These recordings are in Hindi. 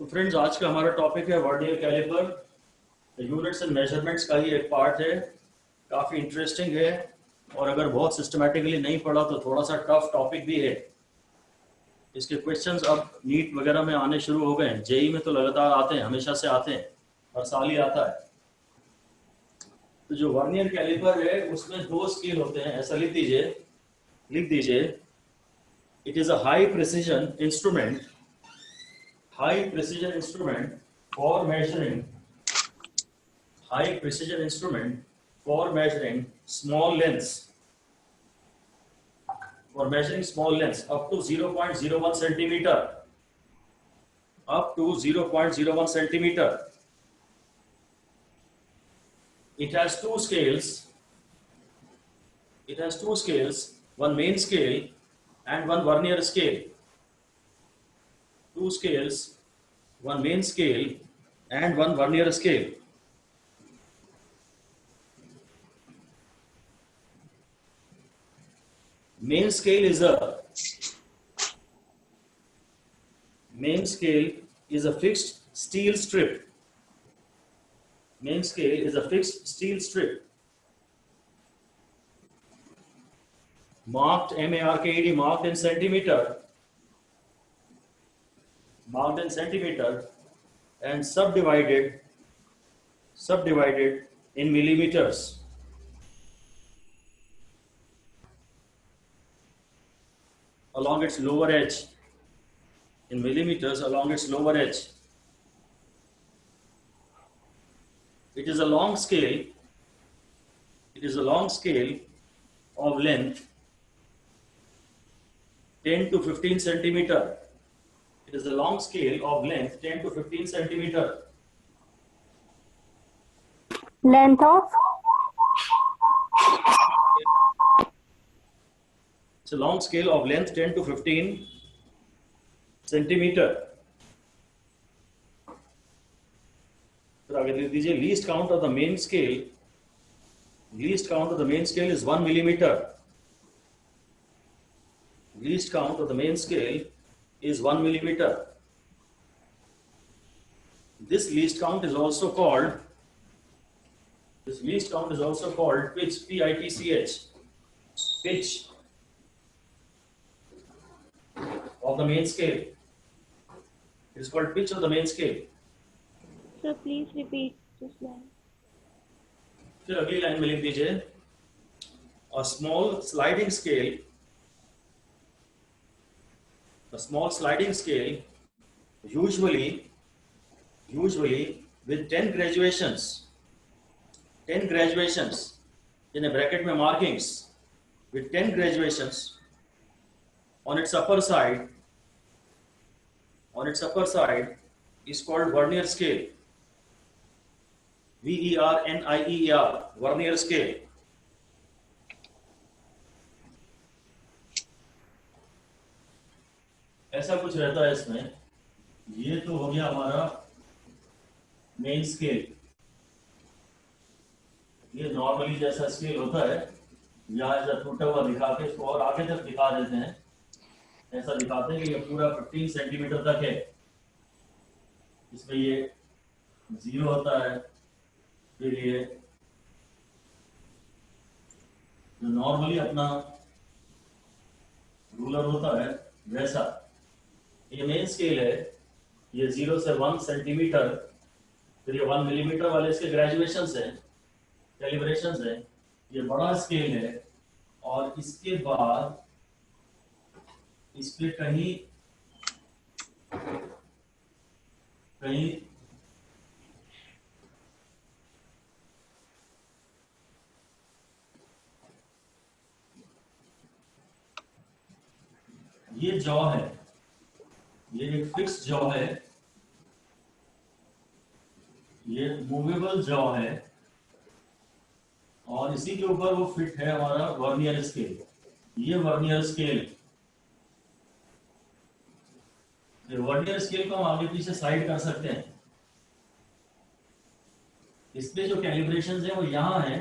तो फ्रेंड्स, आज का हमारा टॉपिक है vernier caliper. Units and measurements का ही एक पार्ट है, काफ़ी इंटरेस्टिंग है। और अगर बहुत सिस्टमैटिकली नहीं पढ़ा तो थोड़ा सा टफ टॉपिक भी है। इसके क्वेश्चंस अब नीट वगैरह में आने शुरू हो गए हैं। जेई में तो लगातार आते हैं, हमेशा से आते हैं, हर साल ही आता है। तो जो वर्नियर कैलिपर है उसमें दो स्केल होते हैं, ऐसा लिख दीजिए। It is a high precision instrument for measuring small lengths, up to 0.01 centimeter. It has two scales, one main scale and one vernier scale. Two scales, one main scale and one vernier scale. Main scale is a fixed steel strip. Marked MARKED, marked in centimeter, and subdivided in millimeters. Along its lower edge, in millimeters along its lower edge. It is a long scale of length 10 to 15 centimeter. It is a long scale of length 10 to 15 centimeter. Length of? It's a long scale of length 10 to 15 centimeter. फिर आगे लिख दीजिए, least count of the main scale is 1 millimeter. Least count of the main scale is 1 millimeter. This least count is also called pitch, P-I-T-C-H, pitch of the main scale. It is called pitch of the main scale. So please repeat this line. फिर अगली लाइन में लिख दीजिए, a small sliding scale usually with 10 graduations in a bracket में markings, with 10 graduations on its upper side is called vernier scale. VERNIER, vernier scale. ऐसा कुछ रहता है इसमें। ये तो हो गया हमारा मेन स्केल। ये नॉर्मली जैसा स्केल होता है, यहाँ ऐसा टूटा हुआ दिखा के इसको और आगे तक दिखा देते हैं। ऐसा दिखाते हैं कि ये पूरा 15 सेंटीमीटर तक है। इसमें ये 0 होता है, फिर ये जो नॉर्मली अपना रूलर होता है वैसा। ये मेन स्केल है, ये 0 से 1 सेंटीमीटर, फिर ये 1 मिलीमीटर वाले इसके ग्रेजुएशंस हैं, कैलिब्रेशंस हैं। ये बड़ा स्केल है और इसके बाद इस पे कहीं ये जॉ है, ये एक फिक्स जॉ है, ये मूवेबल जॉ है और इसी के ऊपर वो फिट है हमारा वर्नियर स्केल। ये वर्नियर स्केल को हम आगे पीछे साइड कर सकते हैं। इसमें जो कैलिब्रेशंस है वो यहाँ है,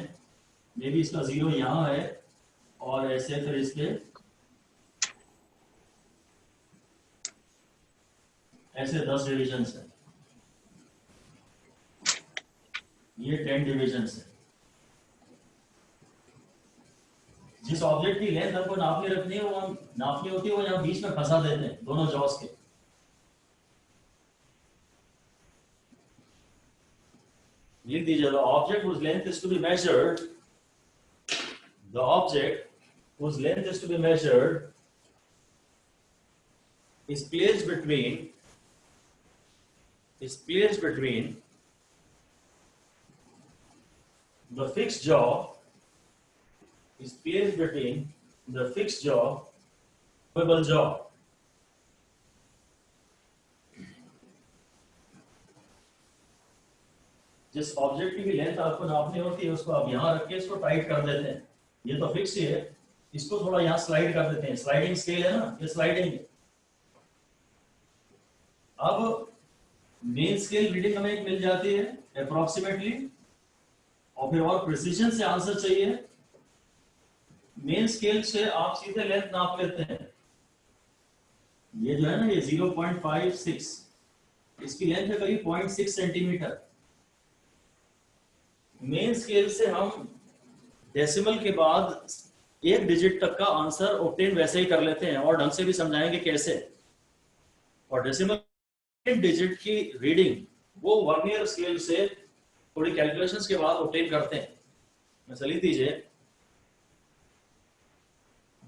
मे बी इसका 0 यहाँ है और ऐसे फिर इसके ऐसे 10 डिविजन्स हैं। ये 10 डिविजन है। जिस ऑब्जेक्ट की लेंथ हमको नापनी रखनी है, वो हम नापनी होती है, वो यहाँ बीच में फंसा देते हैं दोनों जॉस के। लिख दीजिए, the object whose length is to be measured, the object whose length is to be measured is placed between the fixed jaw movable jaw. जिस ऑब्जेक्ट की भी लेंथ आपको नापनी होती है, उसको आप यहाँ रख के इसको टाइट कर देते हैं। ये तो फिक्स ही है, इसको थोड़ा यहाँ स्लाइड कर देते हैं। स्लाइडिंग स्केल है ना, ये स्लाइडिंग है। अब मेन स्केल रीडिंग हमें एक मिल जाती है अप्रोक्सीमेटली, और फिर और प्रिसीजन से आंसर चाहिए। मेन स्केल से आप सीधे लेंथ नाप लेते हैं। ये जो है ना, ये 0.56, इसकी लेंथ है करीब 0.6 सेंटीमीटर। मेन स्केल से हम डेसिमल के बाद एक डिजिट तक का आंसर ऑब्टेन वैसे ही कर लेते हैं, और ढंग से भी समझाएंगे कैसे। और डेसिमल डिजिट की रीडिंग वो वर्नियर स्केल से थोड़ी कैलकुलेशंस के बाद ऑब्टेन करते हैं। मैं लिख दीजिए,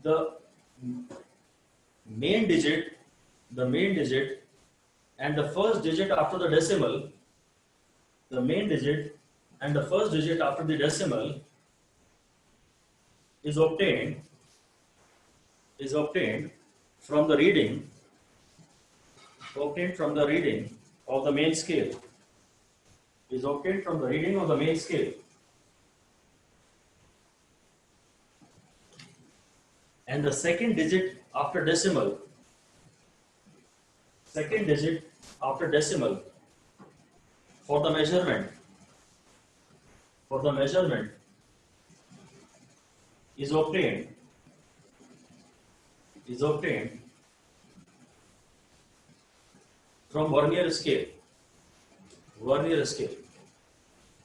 the main digit and the first digit after the decimal, the main digit and the first digit after the decimal is obtained from the reading of the main scale, and the second digit after decimal for the measurement is obtained from vernier scale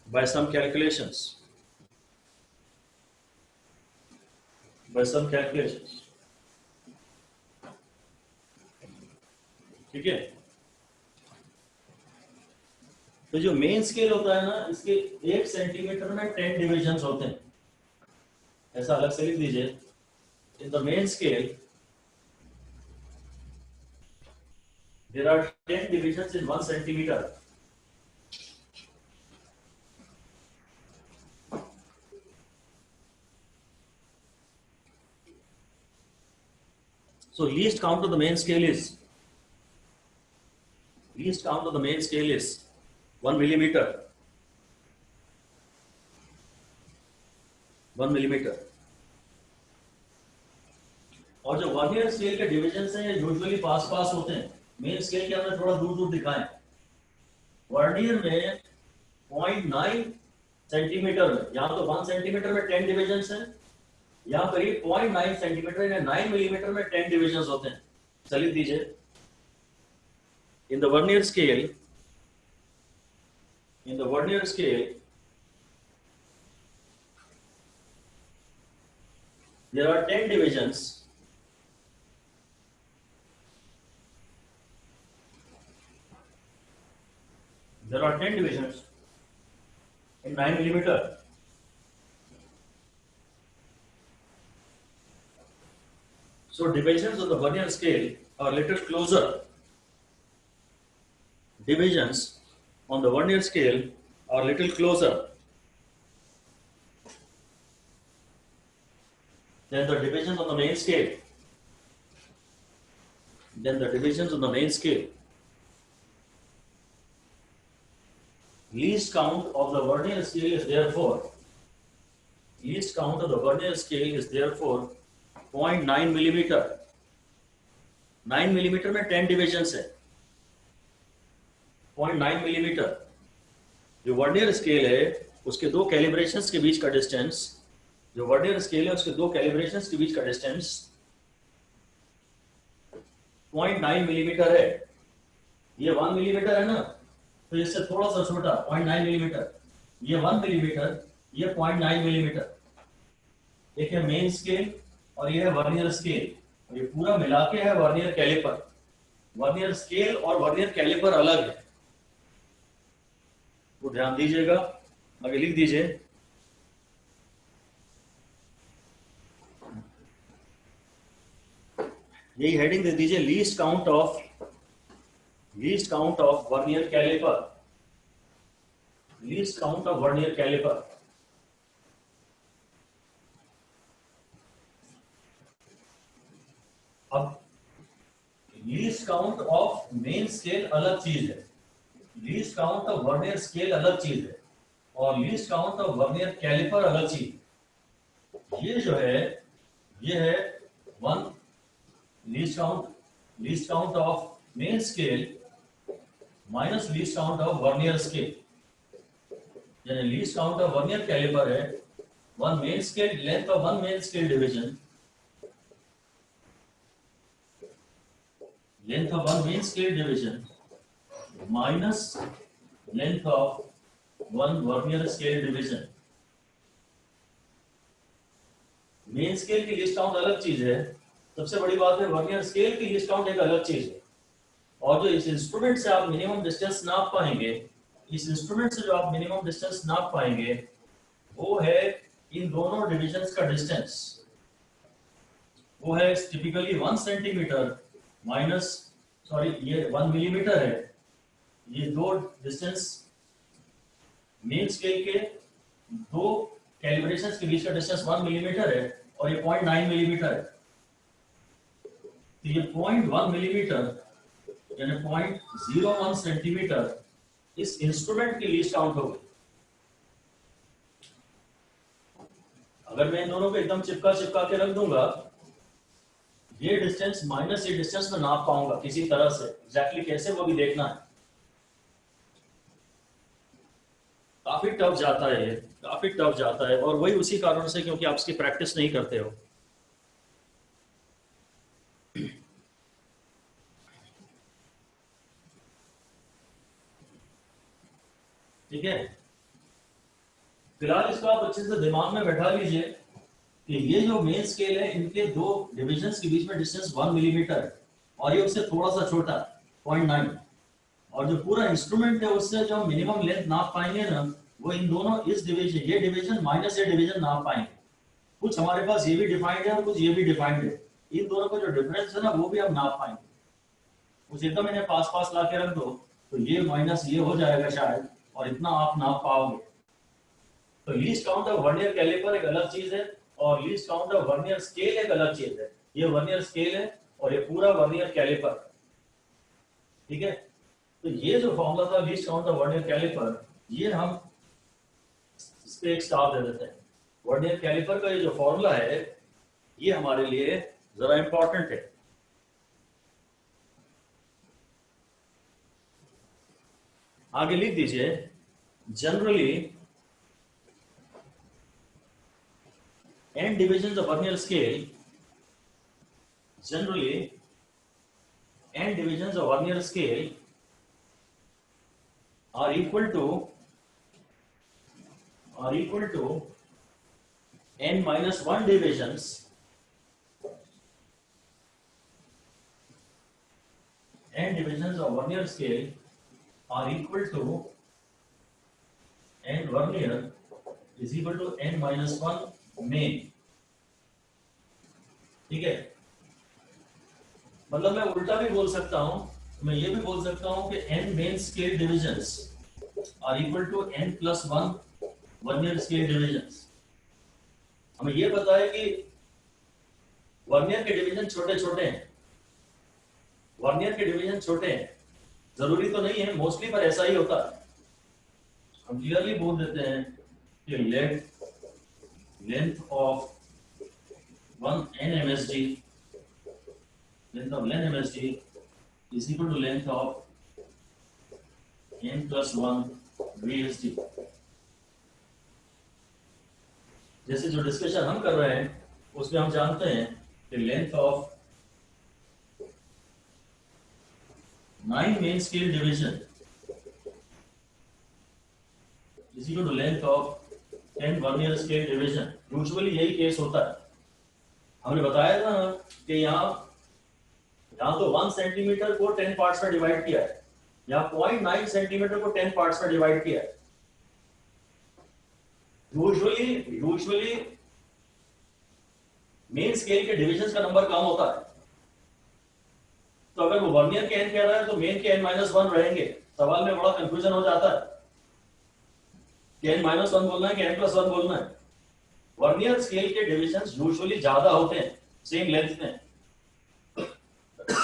by some calculations. ठीक है। तो जो मेन स्केल होता है ना, इसके 1 सेंटीमीटर में 10 डिविजन्स होते हैं। ऐसा अलग से लिख दीजिए, in the main scale there are 10 divisions in 1 centimetre. So least count of the main scale is 1 millimeter. 1 millimeter. और जो वर्नियर स्केल के डिविजन हैं, यूजुअली पास होते हैं। मेन स्केल के हमने थोड़ा दूर दिखाएं। वर्नियर में 0.9 सेंटीमीटर में, यहाँ तो 1 सेंटीमीटर में 10 डिविजन हैं, यहाँ करीब 0.9 सेंटीमीटर या 9 मिलीमीटर में 10 डिविजन्स होते हैं। चलिए दीजिए, in the vernier scale there are 10 divisions. There are 10 divisions in 9 millimeter. So divisions on the vernier scale are little closer. Divisions on the vernier scale are little closer than the divisions on the main scale. Least count of the vernier scale is therefore 0.9 millimeter. 9 millimeter में 10 divisions है। 0.9 मिलीमीटर जो वर्नियर स्केल है, उसके दो कैलिब्रेशंस के बीच का डिस्टेंस, 0.9 मिलीमीटर है। ये 1 मिलीमीटर है ना, तो इससे थोड़ा सा छोटा 0.9 मिलीमीटर। ये 1 मिलीमीटर, ये 0.9 मिलीमीटर। एक है मेन स्केल और ये है वर्नियर स्केल, और ये पूरा मिला के है वर्नियर कैलिपर। वर्नियर स्केल और वर्नियर कैलिपर अलग है, वो ध्यान दीजिएगा। आगे लिख दीजिए, यही हेडिंग दे दीजिए, least count of vernier caliper, least count of vernier caliper. अब least count of main scale अलग चीज है, least count of vernier scale अलग चीज है, और least count of vernier caliper अलग चीज। ये जो है, ये है one least count of main scale minus least count of vernier scale. यानी least count of vernier caliper है one main scale, length of one main scale division, length of one main scale division minus length of one vernier scale division. Main scale की लिस्ट काउंट अलग चीज है, सबसे बड़ी बात है वर्नियर स्केल की लिस्ट काउंट एक अलग चीज है। और जो इस इंस्ट्रूमेंट से आप मिनिमम डिस्टेंस नाप पाएंगे, इस इंस्ट्रूमेंट से जो आप मिनिमम डिस्टेंस नाप पाएंगे, वो है इन दोनों डिविजन्स का डिस्टेंस। वो है टिपिकली 1 सेंटीमीटर माइनस, सॉरी ये 1 मिलीमीटर है। ये दो डिस्टेंस मेन स्केल के दो कैलिब्रेशंस के बीच का डिस्टेंस 1 मिलीमीटर है, और ये 0.9 मिलीमीटर है। तो ये 0.1 मिलीमीटर यानी 0.01 सेंटीमीटर इस इंस्ट्रूमेंट की लीस्ट काउंट हो गई। अगर मैं इन दोनों को एकदम चिपका के रख दूंगा, ये डिस्टेंस माइनस ये डिस्टेंस में नाप पाऊंगा किसी तरह से, एग्जैक्टली कैसे वो भी देखना है। काफी टफ जाता है ये, काफी टफ जाता है, और वही उसी कारण से क्योंकि आप इसकी प्रैक्टिस नहीं करते हो। ठीक है, फिलहाल इसको आप अच्छे से दिमाग में बैठा लीजिए कि ये जो मेन स्केल है, इनके दो डिविजन्स के बीच में डिस्टेंस 1 मिलीमीटर है, और ये उससे थोड़ा सा छोटा 0.9, और जो पूरा इंस्ट्रूमेंट है उससे जो मिनिमम लेंथ नाप पाएंगे ना, वो इन दोनों इस डिवीजन, ये डिवीजन माइनस ये डिवीजन नाप पाएंगे। कुछ हमारे पास ये भी डिफाइंड है और कुछ ये भी डिफाइंड है, इन दोनों का जो डिफरेंस है ना, वो भी हम नाप पाएंगे। कुछ एकदम इन्हें पास ला के रख दो तो ये माइनस ये हो जाएगा शायद, और इतना आप नाप पाओगे। तो least count of vernier caliper एक अलग चीज है, और least count of vernier scale एक अलग चीज है। ये वर्नियर स्केल है और ये पूरा वर्नियर कैलिपर। ठीक है, तो ये जो फॉर्मूला था least count of vernier caliper, ये हम इस पे एक स्टार दे देते हैं। वर्नियर कैलिपर का ये जो फॉर्मूला है, ये हमारे लिए जरा इंपॉर्टेंट है। आगे लिख दीजिए, generally n divisions of vernier scale, generally n divisions of vernier scale are equal to n minus 1 divisions, n divisions of vernier scale are equal to n vernier is equal to n minus 1 main. ठीक है, मतलब मैं उल्टा भी बोल सकता हूं, मैं ये भी बोल सकता हूं कि n main scale divisions are equal to n plus 1 vernier scale divisions. हमें ये पता है कि वर्नियर के डिवीजन छोटे छोटे हैं, वर्नियर के डिवीजन छोटे हैं, जरूरी तो नहीं है मोस्टली, पर ऐसा ही होता है। हम क्लियरली बोल देते हैं कि length of one NMSD, length of len MSD is equal to length of n plus 1 VSD। जैसे जो डिस्कशन हम कर रहे हैं उसमें हम जानते हैं कि length of 9 main scale division is is equal to length of 10 vernier scale division. Usually यही केस होता है। हमने बताया था ना कि यहाँ तो 1 सेंटीमीटर को 10 पार्ट्स में डिवाइड किया है, यहाँ 0.9 सेंटीमीटर को 10 पार्ट्स में डिवाइड किया है। यूजुअली मेन स्केल के डिविजन्स का नंबर कम होता है। तो अगर वो वर्नियर के n कह रहा है तो मेन के n-1 रहेंगे। सवाल में बड़ा कंफ्यूजन हो जाता है कि n-1 बोलना है कि n+1 बोलना है। वर्नियर स्केल के डिविजन्स यूजुअली ज्यादा होते हैं सेम लेंथ में।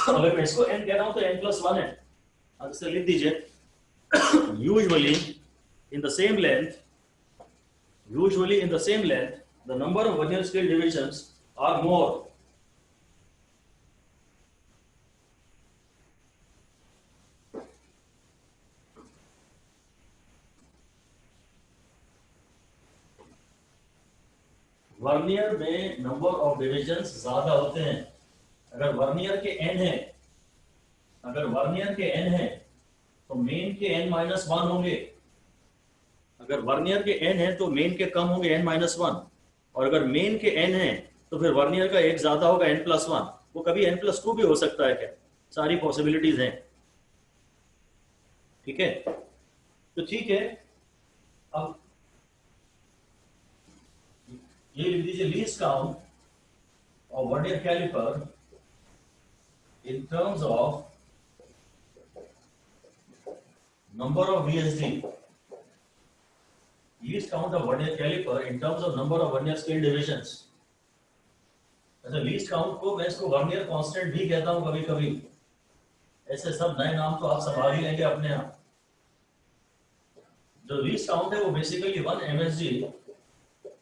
अगर मैं इसको n कह रहा हूं तो n+1 है। अब इसे लिख दीजिए, usually in the same length the number of vernier scale divisions are more. Vernier में नंबर ऑफ डिविजन्स ज्यादा होते हैं। अगर वर्नियर के n है तो मेन के n-1 होंगे। अगर वर्नियर के n है तो मेन के कम होंगे n-1, और अगर मेन के n है तो फिर वर्नियर का एक ज्यादा होगा n+1। वो कभी n+2 भी हो सकता है। क्या सारी पॉसिबिलिटीज हैं। ठीक है, तो ठीक है, अब ये लिख दीजिए, least count of vernier caliper in terms of number of VSD। Least count of vernier caliper in terms of number of vernier scale divisions. अच्छा, लीस्ट काउंट को मैं इसको वर्नियर कांस्टेंट भी कहता हूं कभी कभी। ऐसे सब नए नाम तो आप संभाल ही लेंगे अपने आप। जो लीस्ट काउंट है वो बेसिकली 1 MSD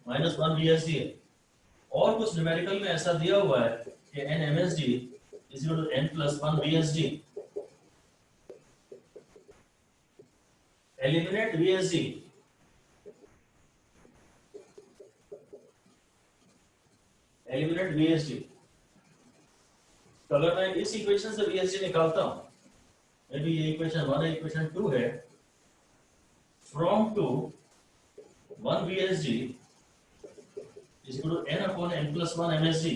माइनस 1 VSD है। और कुछ न्यूमेरिकल में ऐसा दिया हुआ है कि n MSD is equal to n+1 VSD। Eliminate VSD। तो अगर मैं इस इक्वेशन से VSD निकालता हूं, मे बी ये इक्वेशन 1 है, इक्वेशन 2 है, from to 1 VSD is equal to n/n+1 MSD।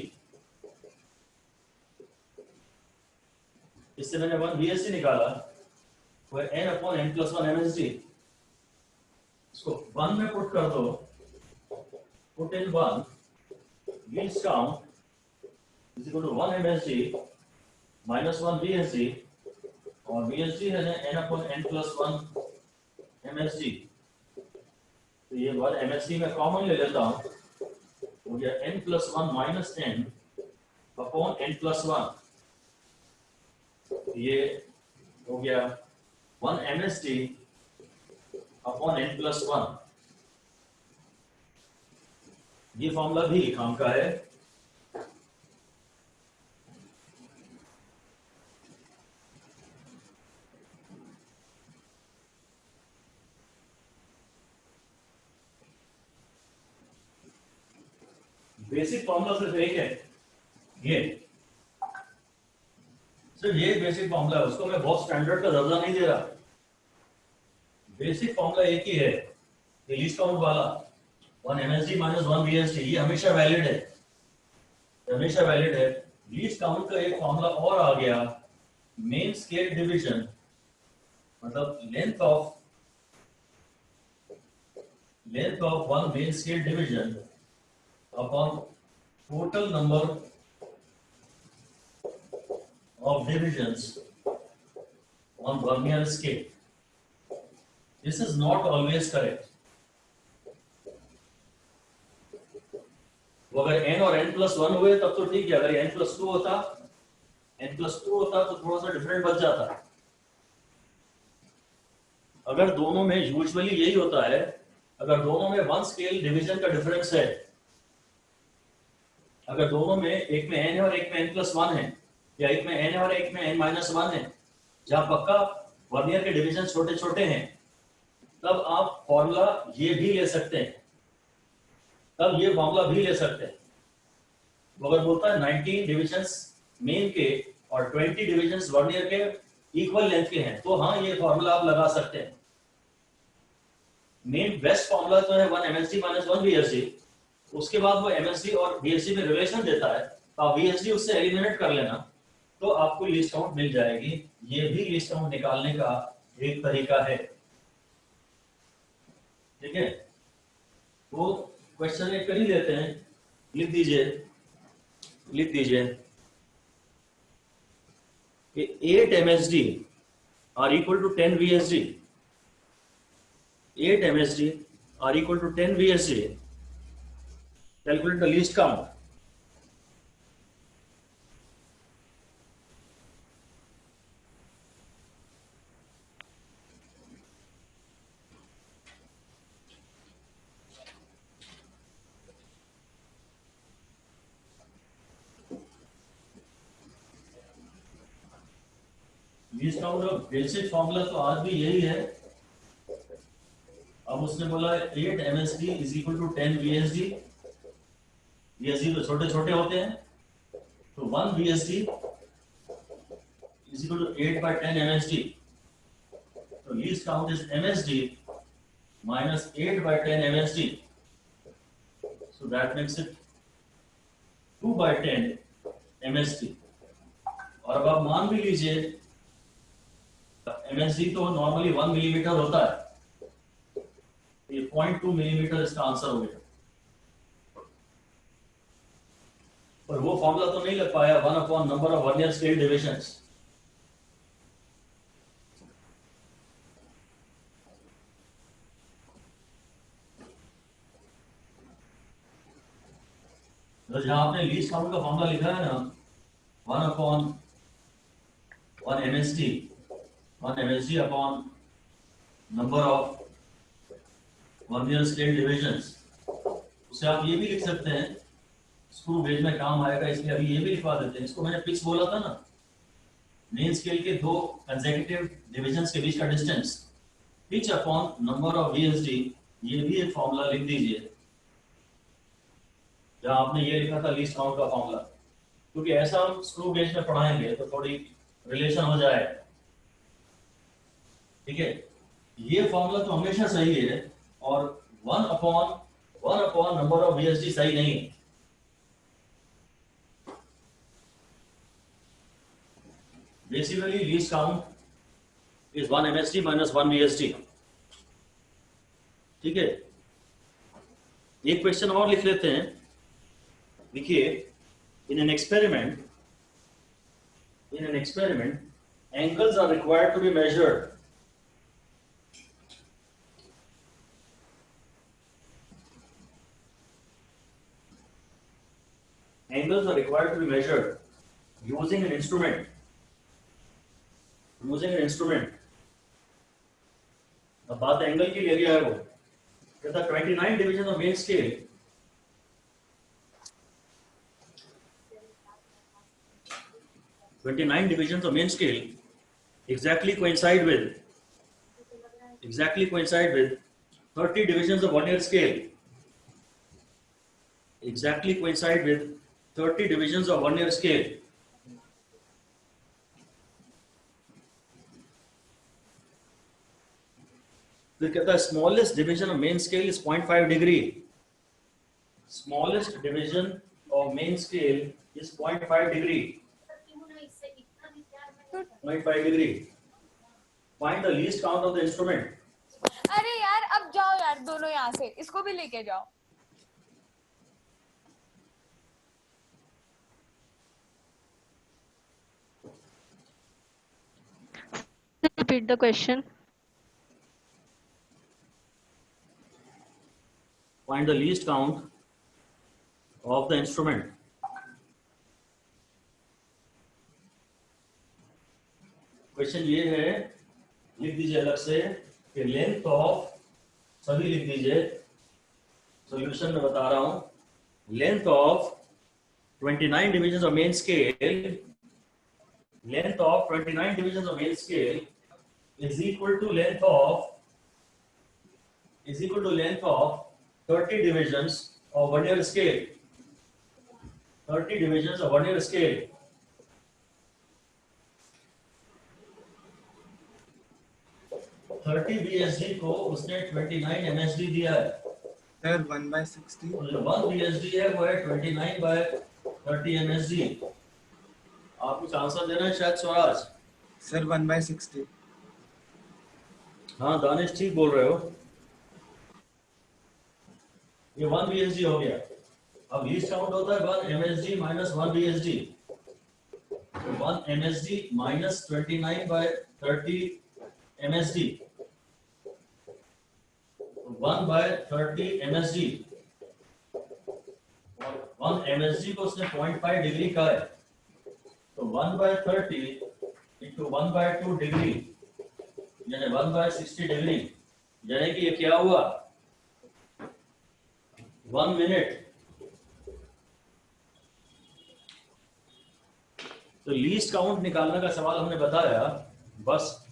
इससे मैंने 1 VSD निकाला, वो n/n+1 MSD। इसको 1 में पुट कर दो, put in 1, least count is equal to 1 MSD minus 1 VSD, और VSD है n/n+1 MSD। तो ये 1 MSD में कॉमन ले लेता हूं, हो गया n+1 माइनस n/n+1। ये हो गया 1 MSD अपॉन n+1। ये फॉर्मूला भी काम का है। बेसिक फॉर्मूला सिर्फ एक है, ये सिर्फ ये बेसिक फॉर्मूला है, उसको मैं बहुत स्टैंडर्ड का दर्जा नहीं दे रहा। बेसिक फॉर्मूला एक ही है, ये लीस्ट काउंट वाला 1 MSD माइनस 1 VSD। ये हमेशा वैलिड है, हमेशा वैलिड है। लीस्ट काउंट का एक फॉर्मूला और आ गया, मेन स्केल डिवीजन, मतलब length of 1 main scale division upon total number of divisions on vernier scale. This is not always correct. वो अगर n और n+1 हुए तब तो ठीक है, अगर n+2 होता तो थोड़ा सा डिफरेंट बच जाता। अगर दोनों में यूजुअली यही होता है, अगर दोनों में 1 स्केल डिवीजन का डिफरेंस है, अगर दोनों में एक में n है और एक में n+1 है, या एक में n है और एक में n-1 है, जहां पक्का वर्नियर के डिवीजन छोटे छोटे हैं, तब आप फॉर्मूला ये भी ले सकते हैं, तब ये फॉर्मूला भी ले सकते हैं। वो अगर बोलता है 19 डिविजन्स मेन के और 20 डिविजन्स वर्नियर के इक्वल लेंथ के हैं, तो हाँ ये फॉर्मूला आप लगा सकते हैं। मेन बेस्ट फॉर्मूला तो है 1 MSD माइनस 1 VSD। उसके बाद वो MSD और VSD में रिलेशन देता है, तो आप VSD उससे एलिमिनेट कर लेना, तो आपको लिस्ट काउंट मिल जाएगी। ये भी लिस्ट काउंट निकालने का एक तरीका है। ठीक है, तो क्वेश्चन एक कर ही लेते हैं। लिख दीजिए कि 8 MSD are equal to 10 VSD। 8 MSD are equal to 10 VSD। Calculate the least count। Least count का बेसिक फॉर्मूला तो आज भी यही है। अब उसने बोला 8 MSD is equal to 10 VSD। VSD तो छोटे छोटे होते हैं, तो 1 VSD is equal to 8 by 10 MSD। तो least count is MSD minus 8 by 10 MSD। So that makes it 2 by 10 MSD। और अब आप मान भी लीजिए MSD तो नॉर्मली 1 मिलीमीटर होता है, ये 0.2 मिलीमीटर इसका आंसर हो गया। पर वो फॉर्मूला तो नहीं लग पाया 1 upon number of vernier scale divisions. तो जहां आपने लीस्ट काउंट का फॉर्मूला लिखा है ना 1 upon 1 MSD upon number of vernier scale divisions, उसे आप ये भी लिख सकते हैं, स्क्रू गेज में काम आएगा इसलिए अभी ये भी लिखवा देते हैं। इसको मैंने पिच बोला था ना, मेन स्केल के दो कंसेक्यूटिव डिविजन्स के बीच का distance, pitch upon number of VSD। ये भी एक फॉर्मूला लिख दीजिए जहां आपने ये लिखा था लीस्ट काउंट का फॉर्मूला, क्योंकि ऐसा हम स्क्रू गेज में पढ़ाएंगे तो थोड़ी रिलेशन हो जाए। ठीक है, ये फॉर्मूला तो हमेशा सही है, और 1 अपॉन नंबर ऑफ VSD सही नहीं है। Basically least count is 1 MSD minus 1 VSD। ठीक है, एक क्वेश्चन और लिख लेते हैं। देखिए, in an experiment angles are required to be measured। Angles are required to be measured using an instrument। अब बात एंगल की ले लिया है वो, कहता 29 division of main scale 29 divisions of main scale exactly coincide with 30 divisions of vernier scale। Exactly coincide with 30 divisions of vernier scale। फिर कहता है smallest division of main scale is 0.5 degree. Smallest division of main scale is 0.5 degree. 0.5 degree. Find the least count of the instrument। अरे यार अब जाओ यार दोनों यहाँ से, इसको भी लेके जाओ। Repeat the question। Find the least count of the instrument। Question ये है, लिख दीजिए अलग से कि लेंथ ऑफ, सभी लिख दीजिए, सॉल्यूशन में बता रहा हूं, length of 29 division of main scale, length of 29 division of main scale is equal to length of 30 divisions of vernier scale। 30 divisions of vernier scale। 30 BSD को उसने 29 MSD दिया है। सर 1/60 तो जो 1 BSD है वो है 29/30 MSD। आप कुछ आंसर देना है शायद स्वराज। सर 1/60 हाँ दानिश ठीक बोल रहे हो। ये 1 BSD हो गया। अब लीस्ट काउंट होता है 1 MSD minus 1 BSD। तो 1 MSD minus 29/30 MSD। 1/30 MSD। और 1 MSD को उसने 0.5 डिग्री का है। तो 1/30 into 1/2 डिग्री यानी 1/60 डिग्री, यानी कि ये क्या हुआ 1 मिनट। तो लीस्ट काउंट निकालने का सवाल हमने बताया, बस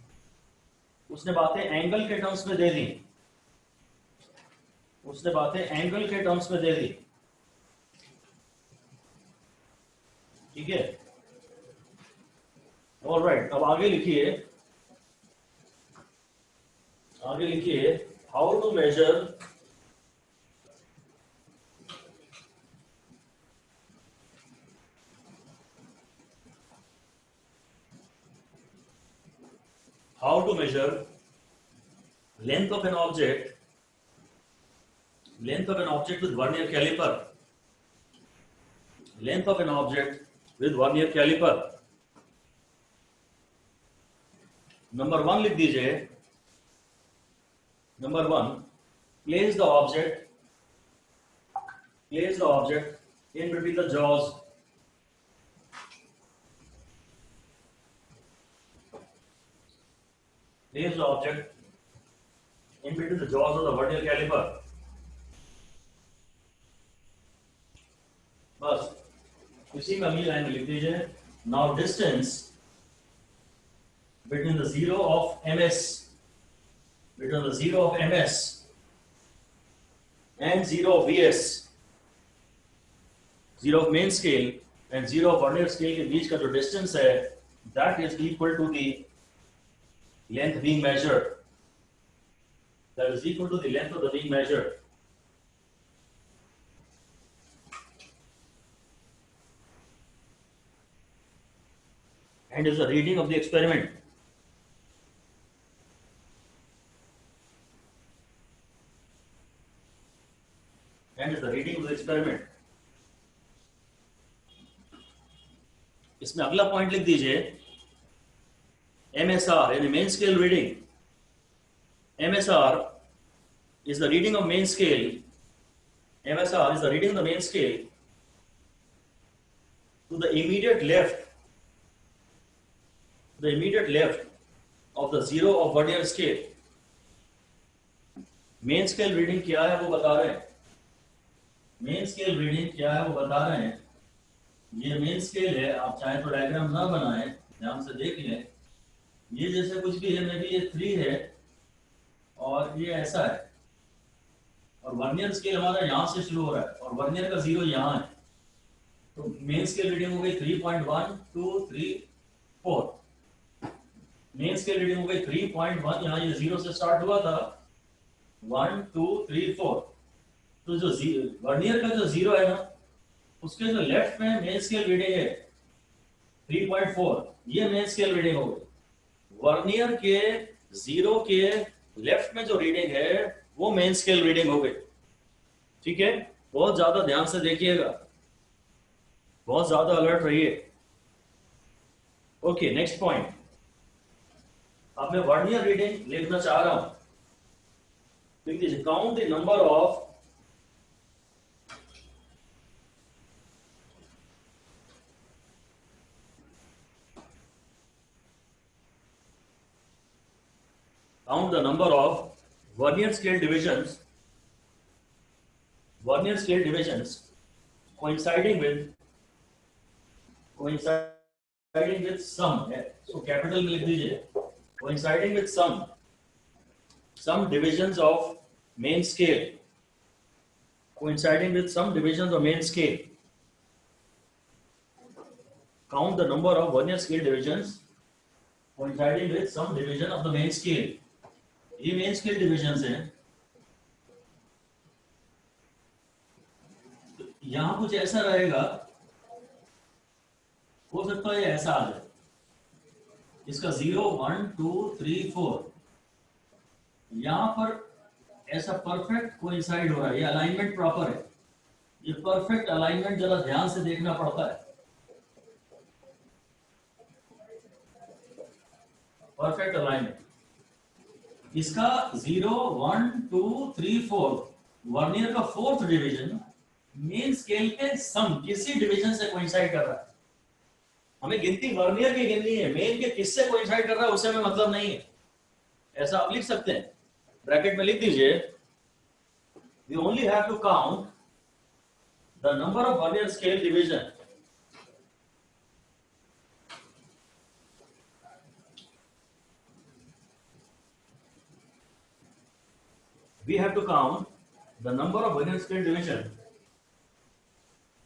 उसने बातें एंगल के टर्म्स में दे दी। उसने बातें एंगल के टर्म्स में दे दी। ठीक है, ऑलराइट। अब आगे लिखिए, आगे लिखिए how to measure length of an object with vernier caliper। length of an object with vernier caliper। Number 1 लिख दीजिए। Number 1, place the object in between the jaws of the vernier caliper। बस इसी में अगली लाइन में लिख दीजिए। Now distance between the zero of ms and zero of vs, zero of main scale and zero of vernier scale के बीच का जो डिस्टेंस है, that is equal to the length being measured। That is equal to the length of the being measured। And is the reading of the experiment। इसमें अगला पॉइंट लिख दीजिए MSR यानी main scale reading. MSR is the reading of main scale। MSR is the reading of the main scale to the immediate left of the zero of vernier scale। Main scale reading क्या है वो बता रहे हैं। मेन स्केल रीडिंग क्या है वो बता रहे हैं। ये मेन स्केल है, आप चाहे तो डायग्राम ना बनाएं, ध्यान से देख लें। ये जैसे कुछ भी है, मे बी ये 3 है और ये ऐसा है, और वर्नियर स्केल हमारा यहाँ से शुरू हो रहा है और वर्नियर का 0 यहाँ है। तो मेन स्केल रीडिंग हो गई 3.1 2 3 4। मेन स्केल रीडिंग हो गई 3.1, यहाँ ये 0 से स्टार्ट हुआ था, 1 2 3 4। तो जो वर्नियर का जो 0 है ना, उसके जो लेफ्ट में मेन स्केल रीडिंग है 3.4, ये मेन स्केल रीडिंग हो गई। वर्नियर के 0 के लेफ्ट में जो रीडिंग है वो मेन स्केल रीडिंग हो गई। ठीक है, बहुत ज्यादा ध्यान से देखिएगा, बहुत ज्यादा अलर्ट रहिए। Okay, next point. अब मैं वर्नियर रीडिंग लिखना चाह रहा हूं, लिख दीजिए count the number of vernier scale divisions coinciding with some, so capital में लिख दीजिए coinciding with some divisions of main scale, count the number of vernier scale divisions coinciding with some division of the main scale। ये मेन स्केल डिविजन है। तो यहां कुछ ऐसा रहेगा, हो सकता है ऐसा आ जाए, इसका 0 1 2 3 4 यहां पर ऐसा परफेक्ट कोइंसाइड हो रहा है, ये अलाइनमेंट प्रॉपर है। ये परफेक्ट अलाइनमेंट जरा ध्यान से देखना पड़ता है। परफेक्ट अलाइनमेंट, इसका 0 1 2 3 4 वर्नियर का फोर्थ डिवीजन मेन स्केल के सम किसी डिवीजन से कोइंसाइड कर रहा है। हमें गिनती वर्नियर की गिननी है, मेन के किससे कोइंसाइड कर रहा है उससे हमें मतलब नहीं है। ऐसा आप लिख सकते हैं, ब्रैकेट में लिख दीजिए, we only have to count the number of vernier scale division we have to count the number of vernier scale division,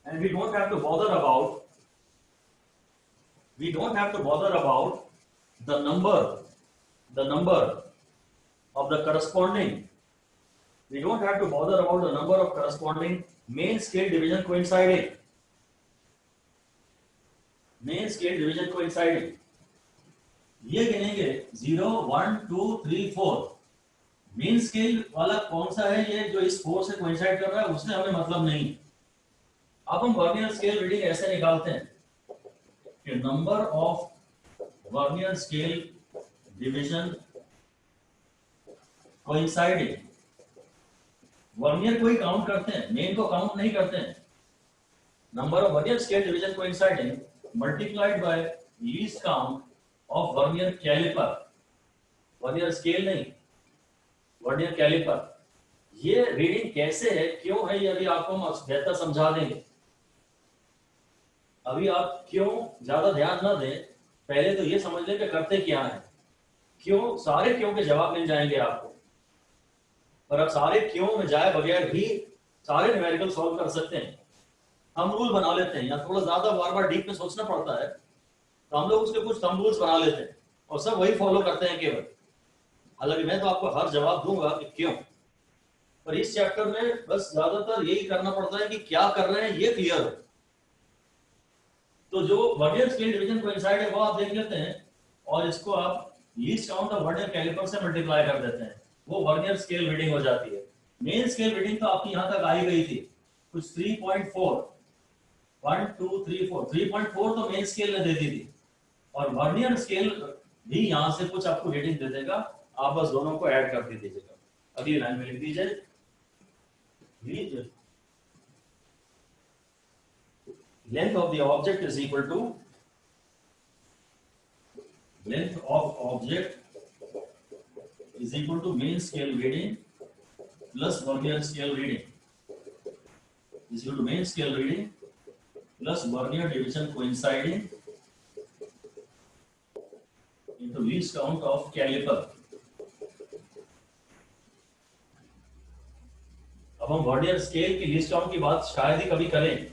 and we don't have to bother about the number of the corresponding, we don't have to bother about the number of corresponding main scale division coinciding. Main scale division coinciding ये गिनेंगे 0 1 2 3 4। मेन स्केल वाला कौन सा है, ये जो इस 4 से कोइंसाइड कर रहा है उससे हमें मतलब नहीं। अब हम वर्नियर स्केल रीडिंग ऐसे निकालते हैं कि number of vernier scale division coinciding, vernier को ही काउंट करते हैं, मेन को काउंट नहीं करते हैं। Number of vernier scale division coinciding multiplied by least count of vernier caliper, vernier scale नहीं, वर्नियर कैलिपर। ये रीडिंग कैसे है, क्यों है, ये अभी आपको हम बेहतर समझा देंगे। अभी आप क्यों ज्यादा ध्यान न दें, पहले तो ये समझ लें कि करते क्या है। क्यों, सारे क्यों के जवाब मिल जाएंगे आपको, और आप सारे क्यों में जाए बगैर भी सारे न्यूमेरिकल सॉल्व कर सकते हैं। हम रूल बना लेते हैं, या थोड़ा ज्यादा बार बार डीप में सोचना पड़ता है तो हम लोग उसके कुछ थंब रूल्स बना लेते हैं और सब वही फॉलो करते हैं केवल। हालांकि मैं तो आपको हर जवाब दूंगा कि क्यों, पर इस चैप्टर में बस ज्यादातर यही करना पड़ता है कि क्या कर रहे हैं ये क्लियर हो। तो जो वर्नियर स्केल डिवीजन कोइंसाइड है वो आप देख लेते हैं, और इसको आप least count of vernier caliper से मल्टीप्लाई कर देते हैं, वो वर्नियर स्केल रीडिंग हो जाती है। मेन स्केल रीडिंग तो आपकी यहाँ तक आई गई थी, कुछ 3.4 1 2 3 4 3.4 तो मेन स्केल ने दे दी थी, और वर्नियर स्केल भी यहाँ से कुछ आपको रीडिंग दे देगा, आप बस दोनों को ऐड कर दीजिएगा। अगली लाइन में लिख दीजिए, length of the object is equal to main scale reading plus vernier scale reading is equal to main scale reading plus vernier division coinciding into least count of caliper। अब हम वर्नियर स्केल की लीस्ट काउंट की बात शायद ही कभी करें,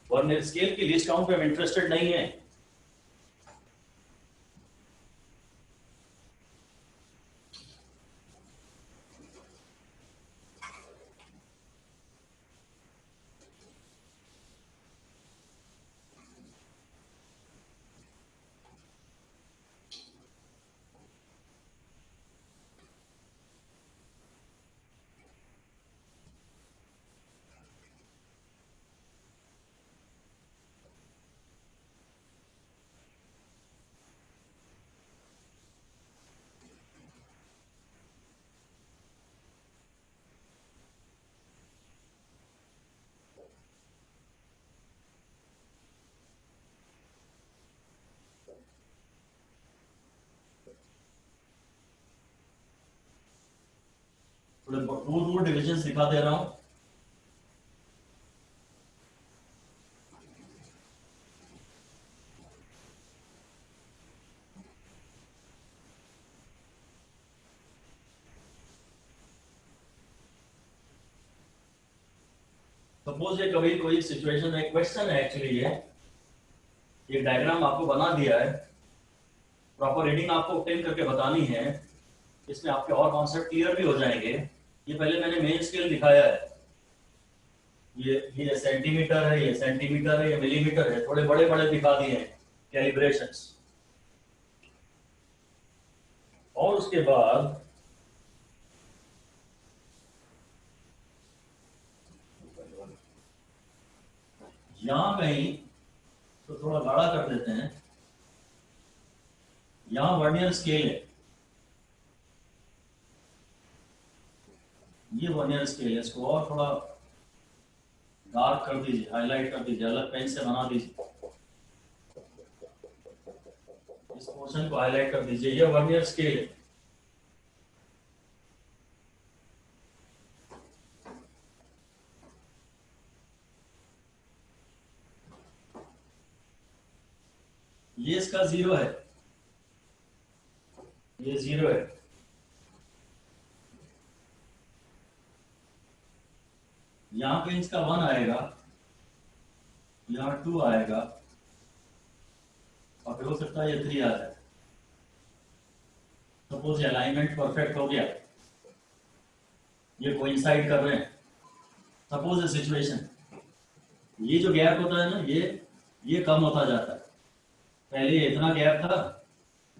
वर्नियर स्केल की लीस्ट काउंट पे हम इंटरेस्टेड नहीं है। टू डिविजन दिखा दे रहा हूं। सपोज ये कभी कोई सिचुएशन है, क्वेश्चन है एक्चुअली, ये डायग्राम आपको बना दिया है, प्रॉपर रीडिंग आपको ऑब्टेन करके बतानी है। इसमें आपके और कॉन्सेप्ट क्लियर भी हो जाएंगे। ये पहले मैंने मेन स्केल दिखाया है, ये सेंटीमीटर है, ये सेंटीमीटर है, ये मिलीमीटर है, थोड़े बड़े बड़े दिखा दिए हैं कैलिब्रेशंस। और उसके बाद यहां कहीं तो थोड़ा गाढ़ा कर देते हैं, यहां वर्नियर स्केल है, ये वर्नियर स्केल है, इसको और थोड़ा डार्क कर दीजिए, हाईलाइट कर दीजिए, अलग पेन से बना दीजिए, इस पोर्शन को हाईलाइट कर दीजिए, ये वर्नियर स्केल है। ये इसका 0 है, ये 0 है। यहाँ पे इसका 1 आएगा, यहाँ 2 आएगा, और फिर हो सकता है ये 3 आ जाए। सपोज ये अलाइनमेंट परफेक्ट हो गया, ये कोइंसाइड कर रहे हैं। सपोज ए सिचुएशन, ये जो गैप होता है ना, ये कम होता जाता है। पहले ये इतना गैप था,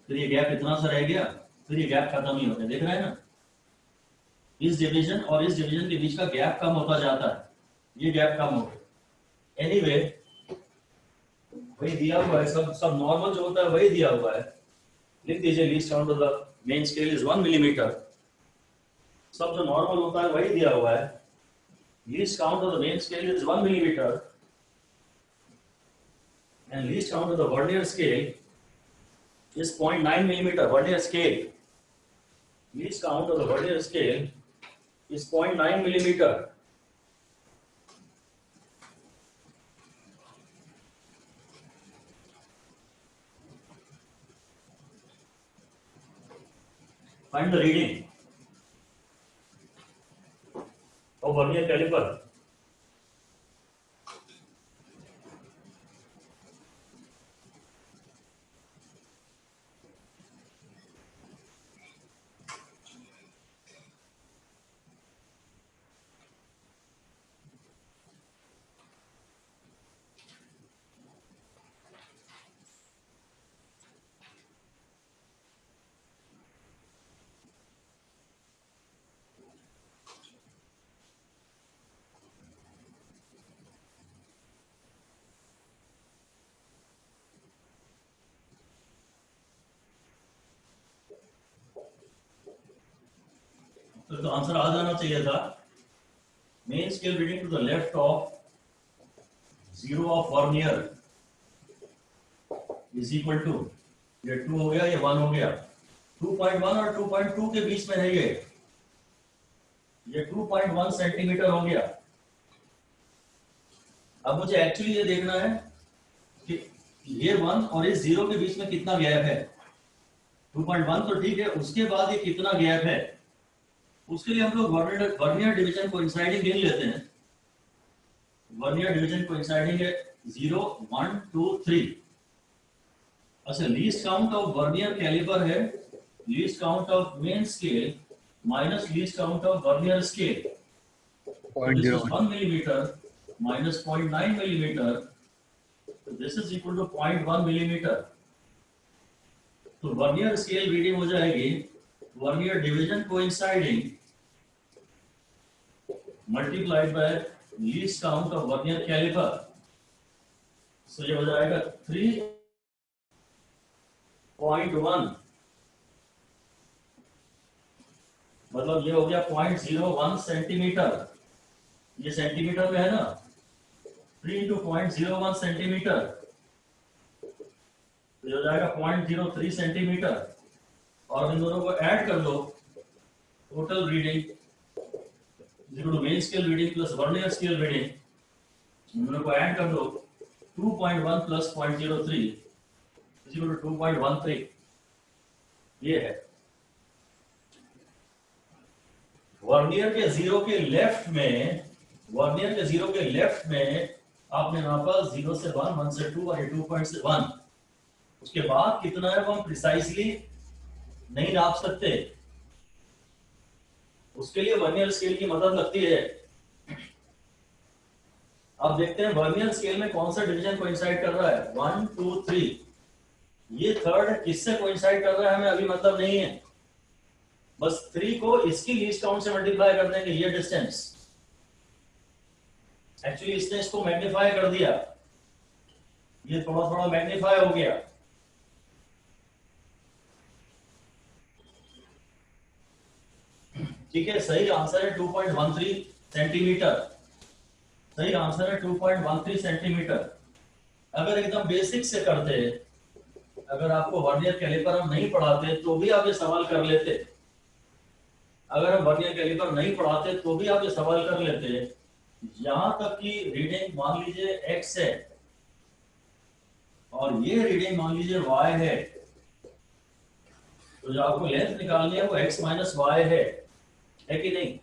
फिर ये गैप इतना सा रह गया, फिर ये गैप खत्म ही होता है, देख रहे हैं ना। इस डिवीजन और इस डिवीजन के बीच का गैप कम होता जाता है, ये गैप कम हो गया। एनीवे वही दिया हुआ है, सब नॉर्मल जो होता है वही दिया हुआ है। लिख दीजिए least count of the main scale is 1 millimetre. सब जो नॉर्मल होता है वही दिया हुआ है। Least count of the main scale is 1 millimetre and least count of the vernier scale is 0.9 millimeter. Vernier scale, least count of the vernier scale is 0.9 millimeter. Find the reading of vernier caliper. तो आंसर आ जाना चाहिए था। Main scale reading to the left of 0 of vernier is equal to, ये 2 हो गया, ये 1 हो गया, 2.1 और 2.2 के बीच में है ये 2.1 सेंटीमीटर हो गया। अब मुझे एक्चुअली ये देखना है कि ये 1 और इस 0 के बीच में कितना गैप है। 2.1 तो ठीक है, उसके बाद ये कितना गैप है, उसके लिए हम लोग वर्नियर डिवीजन को इंसाइडिंग गिन लेते हैं। वर्नियर डिवीजन को इंसाइडिंग है 0, 1, 2, 3। अच्छा, least count of vernier caliper है least count of main scale minus least count of vernier scale. 1 millimetre minus 0.9 millimeter, so this is equal to 0.1 millimeter। तो वर्नियर स्केल रीडिंग हो जाएगी vernier division coinciding multiplied by least count of vernier caliper. So ये हो जाएगा 3.1, मतलब ये हो गया 0.01 सेंटीमीटर। ये सेंटीमीटर में है ना, 3 into 0.01 सेंटीमीटर, तो हो जाएगा 0.03 सेंटीमीटर। और इन दोनों को ऐड कर लो, total reading equal to main scale reading plus vernier scale reading, इन दोनों को ऐड कर दो, 2.1 प्लस 0.03 इक्वल टू 2.13। ये है वर्नियर के 0 के लेफ्ट में, वर्नियर के 0 के लेफ्ट में आपने नापा 0 से 1, 1 से 2 और ये 2.1। उसके बाद कितना है वो हम प्रिसाइसली नहीं नाप सकते, उसके लिए वर्नियर स्केल की मदद लगती है। अब देखते हैं वर्नियर स्केल में कौन सा डिवीजन कोइंसाइड कर रहा है। 1 2 3, ये थर्ड किससे कोइंसाइड कर रहा है हमें अभी मतलब नहीं है, बस 3 को इसकी लीस्ट काउंट से मल्टीप्लाई कर देंगे, ये डिस्टेंस। एक्चुअली इसने इसको मैग्नीफाई कर दिया, ये थोड़ा थोड़ा मैग्नीफाई हो गया। ठीक है, सही आंसर है 2.13 सेंटीमीटर। सही आंसर है 2.13 सेंटीमीटर। अगर एकदम बेसिक से करते, अगर आपको वर्नियर कैलिपर हम नहीं पढ़ाते तो भी आप ये सवाल कर लेते। अगर हम वर्नियर कैलिपर नहीं पढ़ाते तो भी आप ये सवाल कर लेते। यहां तक कि रीडिंग मान लीजिए x है और ये रीडिंग मान लीजिए y है, तो जो आपको लेंथ निकालनी है वो x माइनस वाई है कि नहीं?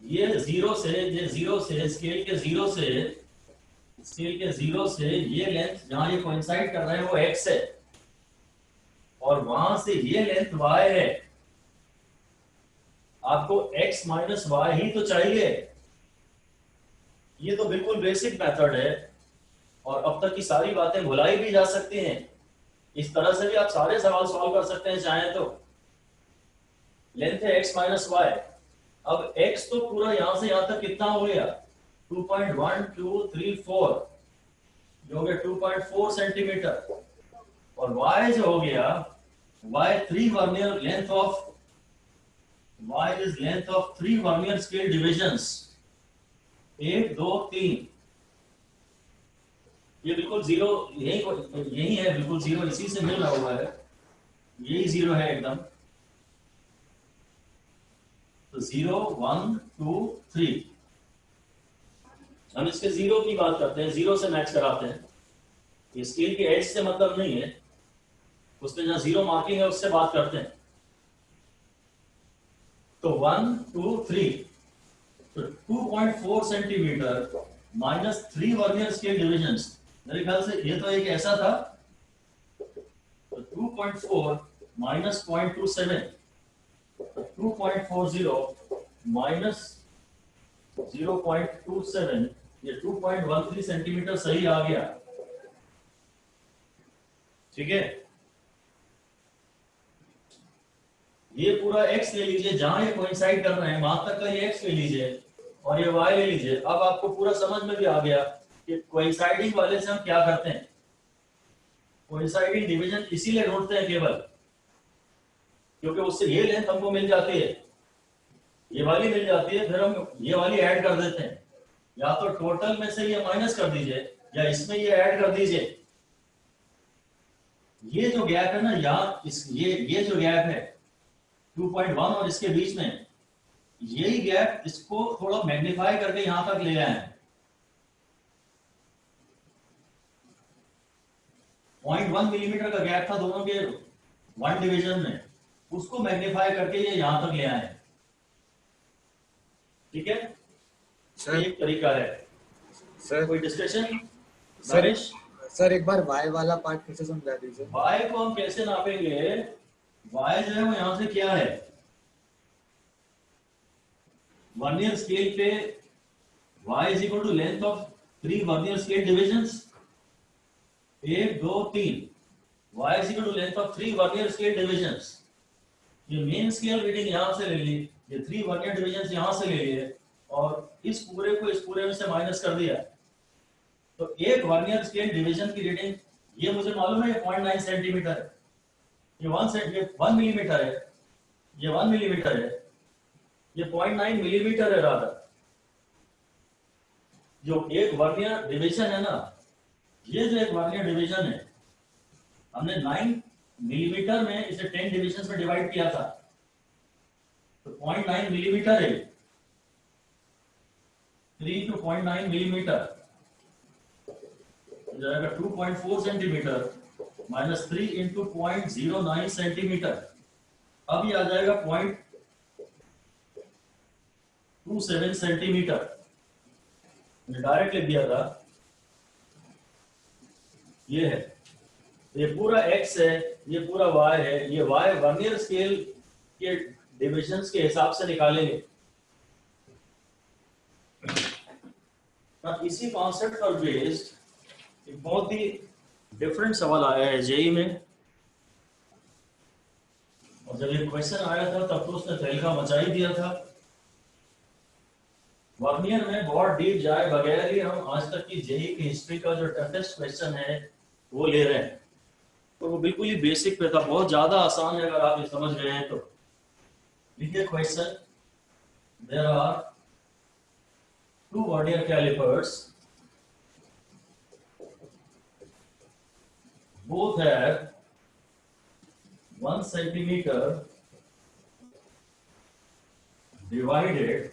ये जीरो से स्केल के जीरो से ये लेंथ जहां ये कोइंसाइड कर रहे हैं वो x है, और वहां से ये लेंथ y है। आपको x माइनस वाई ही तो चाहिए। ये तो बिल्कुल बेसिक मेथड है और अब तक की सारी बातें भुलाई भी जा सकती हैं। इस तरह से भी आप सारे सवाल सॉल्व कर सकते हैं चाहें तो। लेंथ है x माइनस वाई। अब x तो पूरा यहां से यहां तक कितना हो गया? 2.1234 जो हो गया 2.4 सेंटीमीटर, और y जो हो गया y 3 vernier length of y is length of 3 vernier scale divisions, 1 2 3। ये बिल्कुल जीरो यही है, बिल्कुल जीरो इसी से मिल रहा हुआ है, यही जीरो है एकदम। तो 0 1 2 3, हम इसके जीरो की बात करते हैं, जीरो से मैच कराते हैं। स्केल के एज से मतलब नहीं है, उसमें जहां जीरो मार्किंग है उससे बात करते हैं। तो 1 2 3, तो 2.4 centimetre minus 3 vernier scale divisions, मेरे ख्याल से ये तो एक ऐसा था। तो 2.4 माइनस 0.27, 2.40 माइनस 0.27, ये 2.13 सेंटीमीटर सही आ गया। ठीक है, ये पूरा x ले लीजिए, जहां ये कोइंसाइड कर रहे हैं वहां तक का ये x ले लीजिए और ये y ले लीजिए। अब आपको पूरा समझ में भी आ गया कि कोइंसाइडिंग वाले से हम क्या करते हैं। कोइंसाइडिंग डिवीजन इसीलिए ढूंढते हैं केवल क्योंकि उससे ये लेंथ हमको मिल जाती है, ये वाली मिल जाती है, फिर हम ये वाली ऐड कर देते हैं। या तो टोटल में से ये माइनस कर दीजिए या इसमें ये ऐड कर दीजिए। ये जो गैप है ना यहाँ, ये जो गैप है 2.1 और इसके बीच में, यही गैप इसको थोड़ा मैग्नीफाई करके यहां तक ले आए हैं। 0.1 मिलीमीटर का गैप था दोनों के वन डिवीजन में, उसको मैग्नीफाई करके ये यहां तक ले आए हैं। ठीक है, सर एक तरीका है। सर कोई डिस्कशन? सर सर एक बार y वाला पार्ट फिर से समझा दीजिए। y को हम कैसे नापेंगे? y जो है वो यहां से क्या है, वर्नियर स्केल पे y is equal to length of 3 vernier scale divisions, 1 2 3। y is equal to length of 3 vernier scale divisions. ये मेन स्केल रीडिंग यहां से ले ली, ये 3 वर्नियर डिविजन्स यहां से ले लिए और इस पूरे को इस पूरे में से माइनस कर दिया। तो एक वर्नियर स्केल डिवीजन की रीडिंग, ये मुझे मालूम है ये 0.9 सेंटीमीटर है, ये 1 मिलीमीटर है, ये 1 मिलीमीटर है, ये 0.9 मिलीमीटर है राधा। जो एक वर्नियर डिवीजन है ना, ये जो एक वर्नियर डिवीजन है, हमने 9 मिलीमीटर में इसे 10 डिविजन में डिवाइड किया था, तो 0.9 मिलीमीटर है, 3 to 0.9 मिलीमीटर जाएगा 2.4 सेंटीमीटर माइनस 3 इंटू 0.09 सेंटीमीटर। अब ये आ जाएगा 0.27 सेंटीमीटर। डायरेक्ट लिख दिया था, ये है, ये पूरा x है, ये पूरा y है। ये y वर्नियर स्केल के डिविजन्स के हिसाब से निकालेंगे। इसी कॉन्सेप्ट पर बेस्ड एक बहुत ही डिफरेंट सवाल आया है जेई में, और जब ये क्वेश्चन आया था तब तो उसने तहलका मचा ही दिया था। वर्नियर में बहुत डीप जाए बगैर ही हम आज तक की जेई की हिस्ट्री का जो टफेस्ट क्वेश्चन है वो ले रहे हैं, तो वो बिल्कुल ही बेसिक पे था, बहुत ज्यादा आसान है अगर आप ये समझ गए हैं तो। लिखिए question, there are two vernier calipers, both have 1 centimeter divided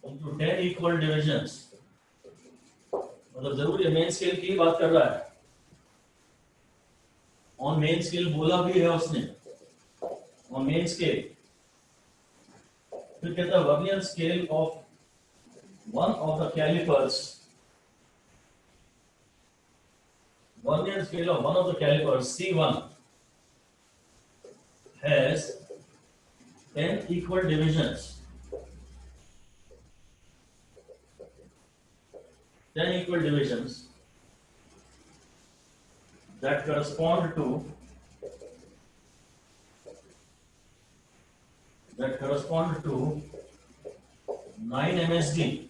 into 10 equal divisions। मतलब जरूर ये मेन स्केल की बात कर रहा है, ऑन मेन स्केल बोला भी है उसने, ऑन मेन स्केल। फिर कहता है vernier scale of one of the calipers, vernier scale of one of the calipers C1 has 10 equal divisions, 10 equal divisions that correspond to 9 MSD।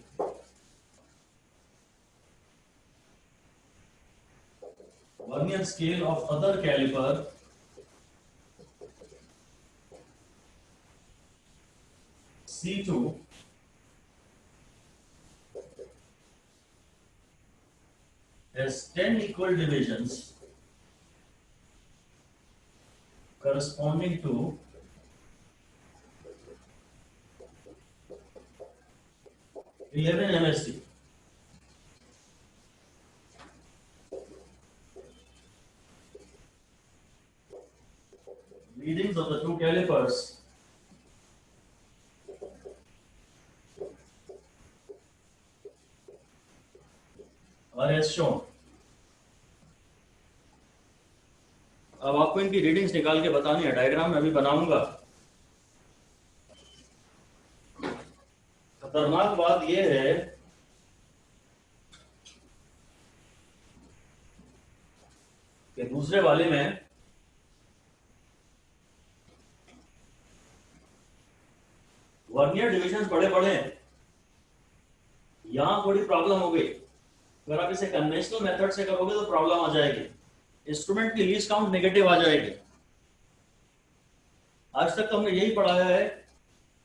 Vernier scale of other caliper C2 has 10 equal divisions corresponding to 11 MSD। Readings of the two calipers are as shown। अब आपको इनकी रीडिंग्स निकाल के बतानी है, डायग्राम मैं अभी बनाऊंगा। खतरनाक बात यह है कि दूसरे वाले में वर्नियर डिविजन्स बड़े बड़े हैं, यहां थोड़ी प्रॉब्लम हो गई। अगर आप इसे कन्वेंशनल मेथड से करोगे तो प्रॉब्लम आ जाएगी, इंस्ट्रूमेंट की लीस्ट काउंट नेगेटिव आ जाएगी। आज तक तो हमने यही पढ़ाया है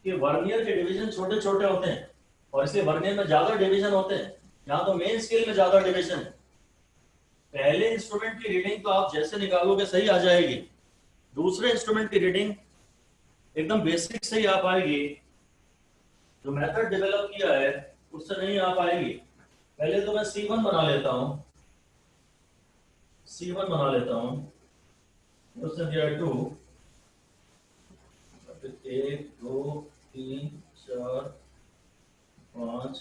कि वर्नियर के डिवीजन छोटे छोटे होते हैं और इसलिए वर्नियर में ज्यादा डिवीजन होते हैं, यहाँ तो मेन स्केल में ज्यादा डिवीजन है। पहले इंस्ट्रूमेंट की रीडिंग तो आप जैसे निकालोगे सही आ जाएगी, दूसरे इंस्ट्रूमेंट की रीडिंग एकदम बेसिक से ही आ पाएगी, जो मेथड डेवलप किया है उससे नहीं आ पाएगी। पहले तो मैं C1 बना लेता हूं, C1 बना लेता हूं, उसने दिया 2, 1 2 3 4 5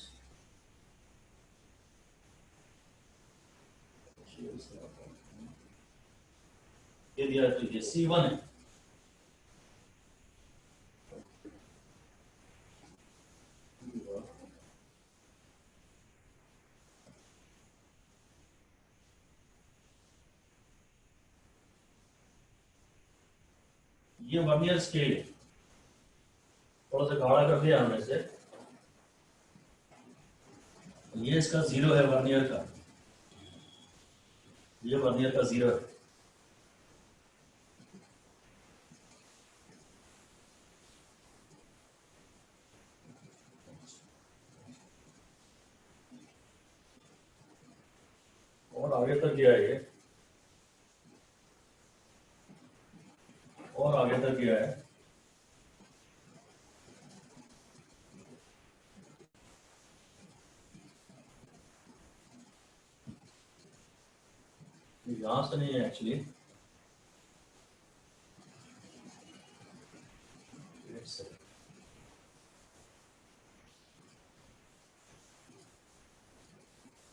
ये दिया, तो ये C1 है। ये वर्नियर स्केल थोड़ा सा गाढ़ा कर दिया हमने से, ये इसका 0 है वर्नियर का, ये वर्नियर का 0 है। और आगे तक गया है ये, और आगे तक गया है। यहां से नहीं है एक्चुअली,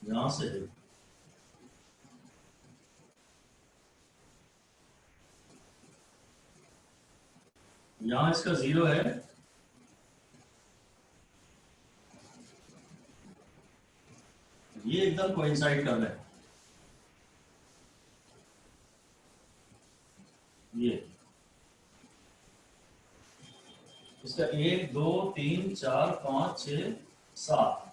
यहां से है। यहाँ इसका 0 है, ये एकदम कोइंसाइड कर रहे हैं, ये इसका 1 2 3 4 5 6 7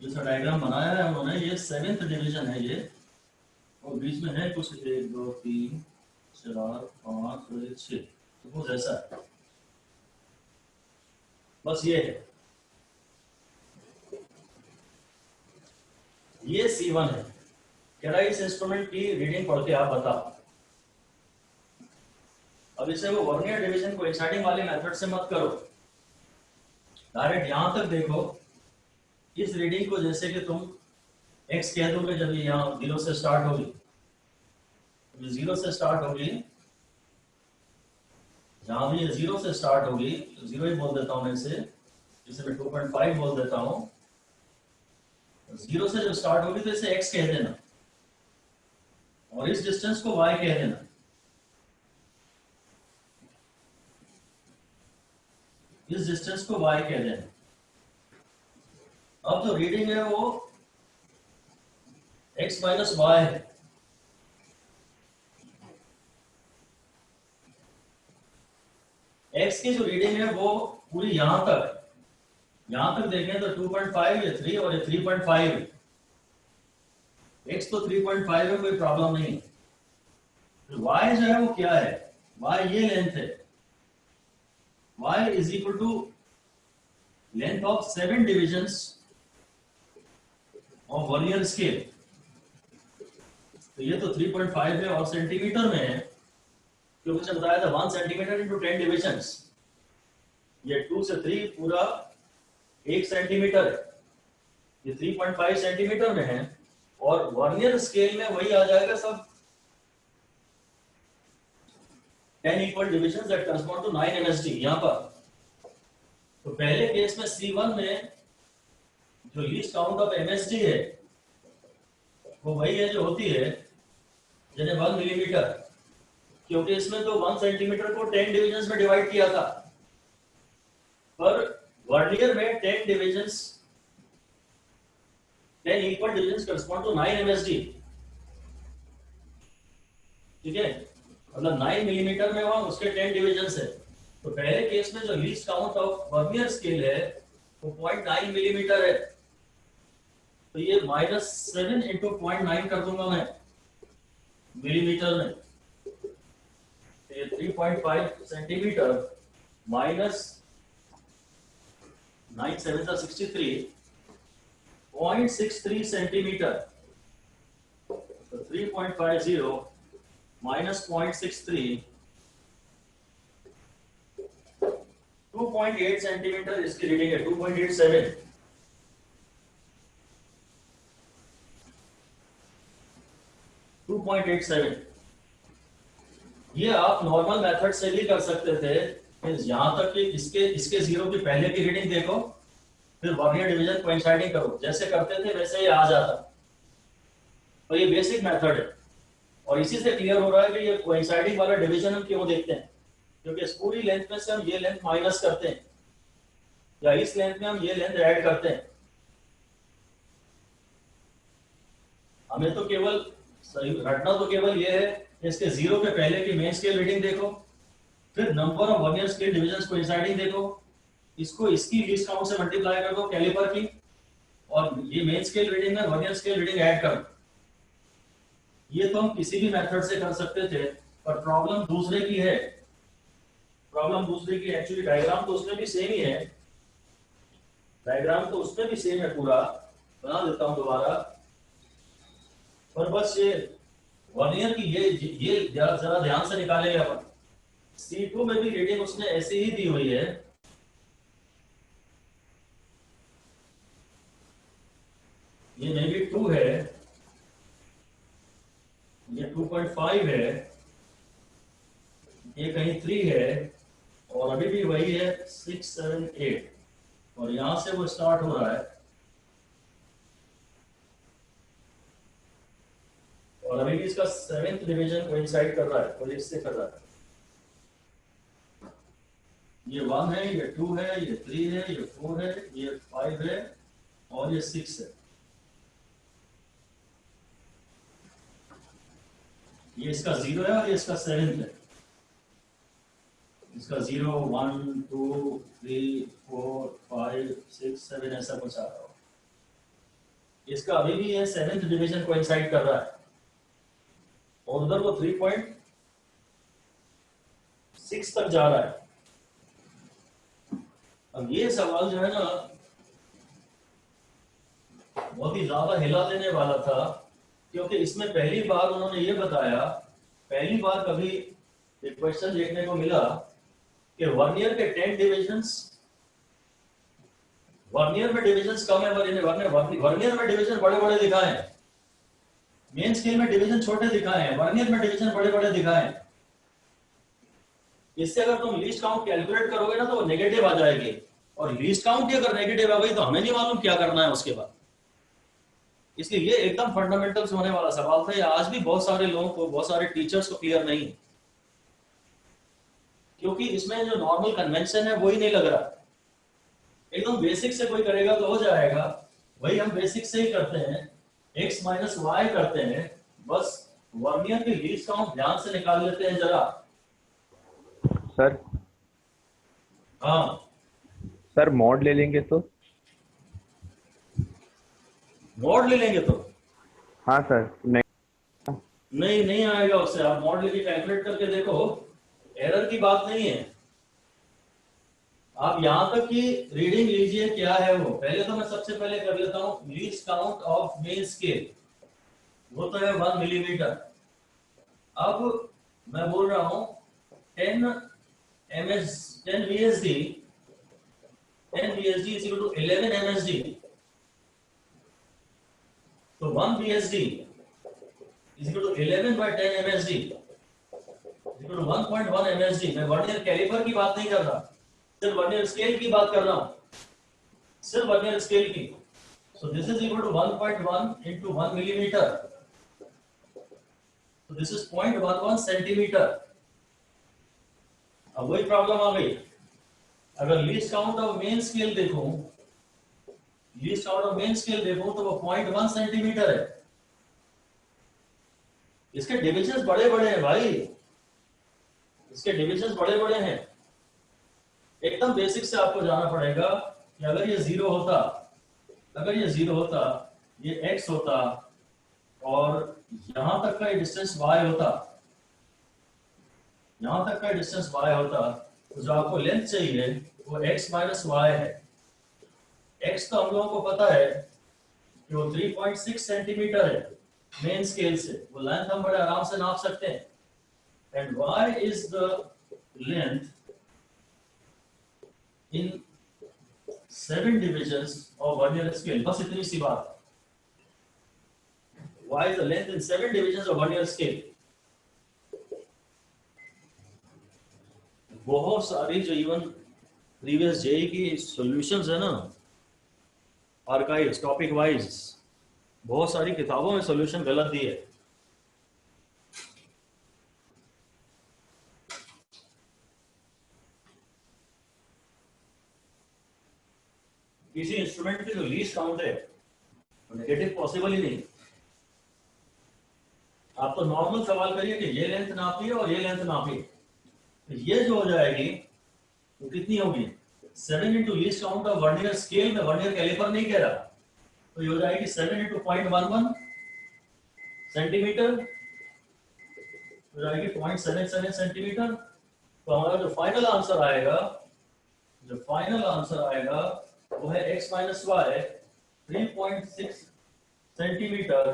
जैसा डायग्राम बनाया है उन्होंने, ये 7th डिवीजन है ये, और बीच में है कुछ 1 2 3 4 5 6, तो कुछ ऐसा है, बस ये है, ये C1 है। कह रहा है इस इंस्ट्रूमेंट की रीडिंग पढ़ के आप बताओ। अब इसे वो वर्नियर डिवीजन को एक्साइटिंग वाले मेथड से मत करो, डायरेक्ट यहां तक देखो, इस रीडिंग को जैसे कि तुम x कह दोगे, जब ये यहाँ 0 से स्टार्ट होगी, 0 से स्टार्ट होगी, जहां भी ये 0 से स्टार्ट होगी, तो 0 ही बोल देता हूं मैं इसे मैं 2.5 बोल देता हूं। 0 से जब स्टार्ट होगी तो इसे x कह देना, और इस डिस्टेंस को y कह देना। इस डिस्टेंस को y कह देना। अब जो रीडिंग है वो x माइनस वाई है। x की जो रीडिंग है वो पूरी यहां तक है, यहां तक देखें तो 2.5 ये 3 और ये 3.5 है। x तो 3.5 है, कोई प्रॉब्लम नहीं। y जो है वो क्या है, y ये लेंथ है, y is equal to length of 7 divisions of vernier scale. तो ये तो 3.5 है और सेंटीमीटर में है, क्योंकि मुझे बताया था 1 सेंटीमीटर इंटू 10 डिविजन्स, ये 2 से 3 पूरा 1 सेंटीमीटर है, ये 3.5 सेंटीमीटर में है, और वर्नियर स्केल में वही आ जाएगा सब 10 equal divisions that correspond to 9 MSD यहां पर। तो पहले केस में C1 में जो लीस्ट काउंट ऑफ MSD है वो वही है जो होती है जैसे 1 मिलीमीटर, क्योंकि इसमें तो 1 सेंटीमीटर को 10 डिविजन्स में डिवाइड किया था, पर वर्नियर में 10 divisions 10 equal divisions correspond to 9 MSD। ठीक है, मतलब 9 मिलीमीटर में वहां उसके 10 डिविजन्स है। तो पहले केस में जो least count of vernier scale है वो 0.9 मिलीमीटर है, तो ये -7 इंटू 0.9 कर दूंगा मैं मिलीमीटर में, तो ये 3.5 सेंटीमीटर माइनस 9 7 63 0.63 सेंटीमीटर, तो 3.50 माइनस 0.63 2.8 सेंटीमीटर इसकी रीडिंग है, 2.87। ये आप नॉर्मल मेथड से भी कर सकते थे, यहां तक कि इसके 0 की पहले की रीडिंग देखो, फिर वर्नियर डिवीजन कोइंसाइडिंग करो, जैसे करते थे वैसे ही आ जाता। तो ये बेसिक मेथड है, और इसी से क्लियर हो रहा है कि ये कोइंसाइडिंग वाला डिवीजन हम क्यों देखते हैं, क्योंकि इस पूरी लेंथ में से हम ये लेंथ माइनस करते हैं, या इस लेंथ में हम ये लेंथ ऐड करते हैं। हमें तो केवल सही रटना तो केवल ये है, इसके 0 के पहले की मेन स्केल रीडिंग देखो, फिर number of vernier scale divisions coinciding देखो, इसको इसकी लीस्ट काउंट से मल्टीप्लाई कर दो कैलिपर की, और ये मेन स्केल रीडिंग में वर्नियर स्केल रीडिंग ऐड कर। ये तो हम किसी भी मेथड से कर सकते थे, पर प्रॉब्लम दूसरे की है, प्रॉब्लम दूसरे की। एक्चुअली डायग्राम तो उसमें भी सेम ही है, डायग्राम तो उसमें भी सेम है, पूरा बना देता हूं दोबारा, पर बस ये वर्नियर की ये जरा ध्यान से निकालेंगे अपन। C2 में भी रीडिंग उसने ऐसी ही दी हुई है, ये मे बी 2 है, ये 2.5 है, ये कहीं 3 है, और अभी भी वही है 6 7 8, और यहां से वो स्टार्ट हो रहा है, और अभी भी इसका 7th डिवीजन कोइंसाइड कर रहा है, और इससे कर रहा है। ये 1 है, ये 2 है, ये 3 है, ये 4 है, ये 5 है और ये 6 है। ये इसका 0 है और ये इसका 7th है। इसका 0 1 2 3 4 5 6 7 ऐसा कुछ आ रहा हो। इसका अभी भी ये 7th डिवीजन कोइंसाइड कर रहा है और उधर वो 3.6 तक जा रहा है। अब ये सवाल जो है ना बहुत ही ज्यादा हिला देने वाला था, क्योंकि इसमें पहली बार उन्होंने ये बताया, पहली बार कभी एक क्वेश्चन देखने को मिला कि वर्नियर के 10 डिविजन्स, वर्नियर में डिविजन्स कम है, वर्नियर में डिवीजन बड़े बड़े दिखाए हैं, मेन स्केल में डिवीजन छोटे दिखाए हैं, वर्नियर में डिवीजन बड़े बड़े दिखाए हैं। इससे अगर तुम लीस्ट काउंट कैलकुलेट करोगे ना तो वो नेगेटिव आ जाएगी, और लीस्ट काउंट ही अगर नेगेटिव आ गई तो हमें नहीं मालूम क्या करना है उसके बाद। इसलिए ये एकदम फंडामेंटल्स होने वाला सवाल था। ये आज भी बहुत सारे लोगों को, बहुत सारे टीचर्स को क्लियर नहीं, क्योंकि इसमें जो नॉर्मल कन्वेंशन है वही नहीं लग रहा। एकदम बेसिक से कोई करेगा तो हो जाएगा, वही हम बेसिक से ही करते हैं, x माइनस वाई करते हैं, बस वर्नियर की लीस्ट काउंट ध्यान से निकाल लेते हैं जरा। सर हाँ सर मॉड ले लेंगे तो? मॉड ले लेंगे तो हाँ सर। नहीं आएगा उससे। आप मॉड लेके कैलकुलेट करके देखो, एरर की बात नहीं है। आप यहां तक की रीडिंग लीजिए क्या है वो। पहले तो मैं सबसे पहले कर लेता हूं least count of main scale, वो तो है 1 मिलीमीटर। अब मैं बोल रहा हूं 10 VSD is equal to 11 MSD, तो 1 VSD is equal to 11 by 10 MSD is equal to 1.1 MSD। मैं वर्नियर कैलिपर की बात नहीं कर रहा, सिर्फ वर्नियर स्केल की बात कर रहा हूं, सिर्फ वर्नियर स्केल की। So this is equal to 1.1 into 1 millimeter, so this is 0.11 centimeter। अब वही प्रॉब्लम आ गई, अगर least count of main scale देखूं, least count of main scale देखूं तो वो 0.1 सेंटीमीटर है। इसके डिविजन्स बड़े बड़े हैं भाई, इसके डिविजन्स बड़े बड़े हैं। एकदम बेसिक से आपको जाना पड़ेगा कि अगर ये 0 होता, अगर ये 0 होता, ये x होता और यहां तक का डिस्टेंस y होता, यहां तक का डिस्टेंस y होता, तो जो आपको लेंथ चाहिए वो x माइनस वाई है। x तो हम लोगों को पता है कि वो 3.6 सेंटीमीटर है मेन स्केल से, वो लेंथ हम बड़े आराम से नाप सकते हैं। And y is the length in 7 divisions of vernier scale। बस इतनी सी बात। y is the length in 7 divisions of vernier scale। बहुत सारी जो इवन प्रीवियस जेई की सॉल्यूशंस है ना, आर्काइव्स टॉपिक वाइज, बहुत सारी किताबों में सॉल्यूशन गलत दी है। किसी इंस्ट्रूमेंट की जो लीस्ट काउंट है नेगेटिव पॉसिबल ही नहीं। आप तो नॉर्मल सवाल करिए कि ये लेंथ नापी है और ये लेंथ नापी, तो ये जो हो जाएगी वो कितनी होगी 7 into least count of vernier scale में, वर्नियर कैलिपर नहीं कह रहा, तो ये हो जाएगी 7 इंटू 0.11 सेंटीमीटर, हो जाएगी 0.77 सेंटीमीटर। तो हमारा जो फाइनल आंसर आएगा, जो फाइनल आंसर आएगा वो है x minus y 3.6 centimetre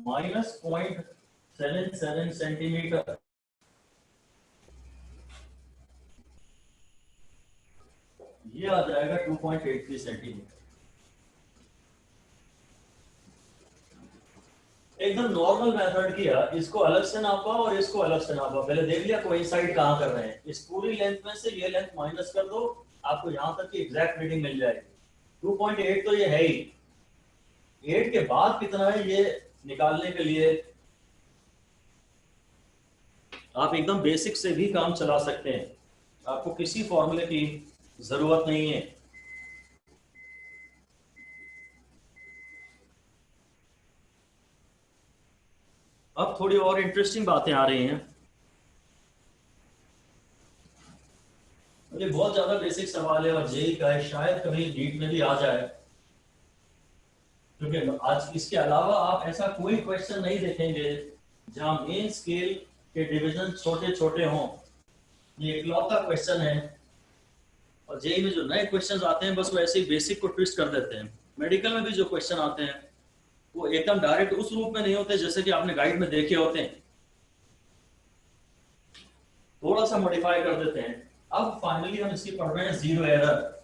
minus 0.77 centimetre. ये आ जाएगा 2.83 सेंटीमीटर। एकदम नॉर्मल मेथड किया, इसको अलग से नापा और इसको अलग से नापा, पहले देख लिया कोइंसाइड कहां कर रहे हैं। इस पूरी लेंथ में से ये लेंथ माइनस कर दो, आपको यहां तक की एग्जैक्ट रीडिंग मिल जाएगी। 2.8 तो ये है ही, 8 के बाद कितना है ये निकालने के लिए आप एकदम बेसिक से भी काम चला सकते हैं, आपको किसी फॉर्मूले की जरूरत नहीं है। अब थोड़ी और इंटरेस्टिंग बातें आ रही हैं। ये बहुत ज्यादा बेसिक सवाल है और जेई का है, शायद कभी नीट में भी आ जाए, क्योंकि आज इसके अलावा आप ऐसा कोई क्वेश्चन नहीं देखेंगे जहां मेन स्केल के डिवीजन छोटे छोटे हों। ये इकलौता क्वेश्चन है। और जेई में जो नए क्वेश्चंस आते हैं बस वो ऐसे ही बेसिक को ट्विस्ट कर देते हैं। मेडिकल में भी जो क्वेश्चन आते हैं वो एकदम डायरेक्ट उस रूप में नहीं होते जैसे कि आपने गाइड में देखे होते हैं, थोड़ा सा मॉडिफाई कर देते हैं। अब फाइनली हम इसकी पढ़ रहे हैं जीरो एरर।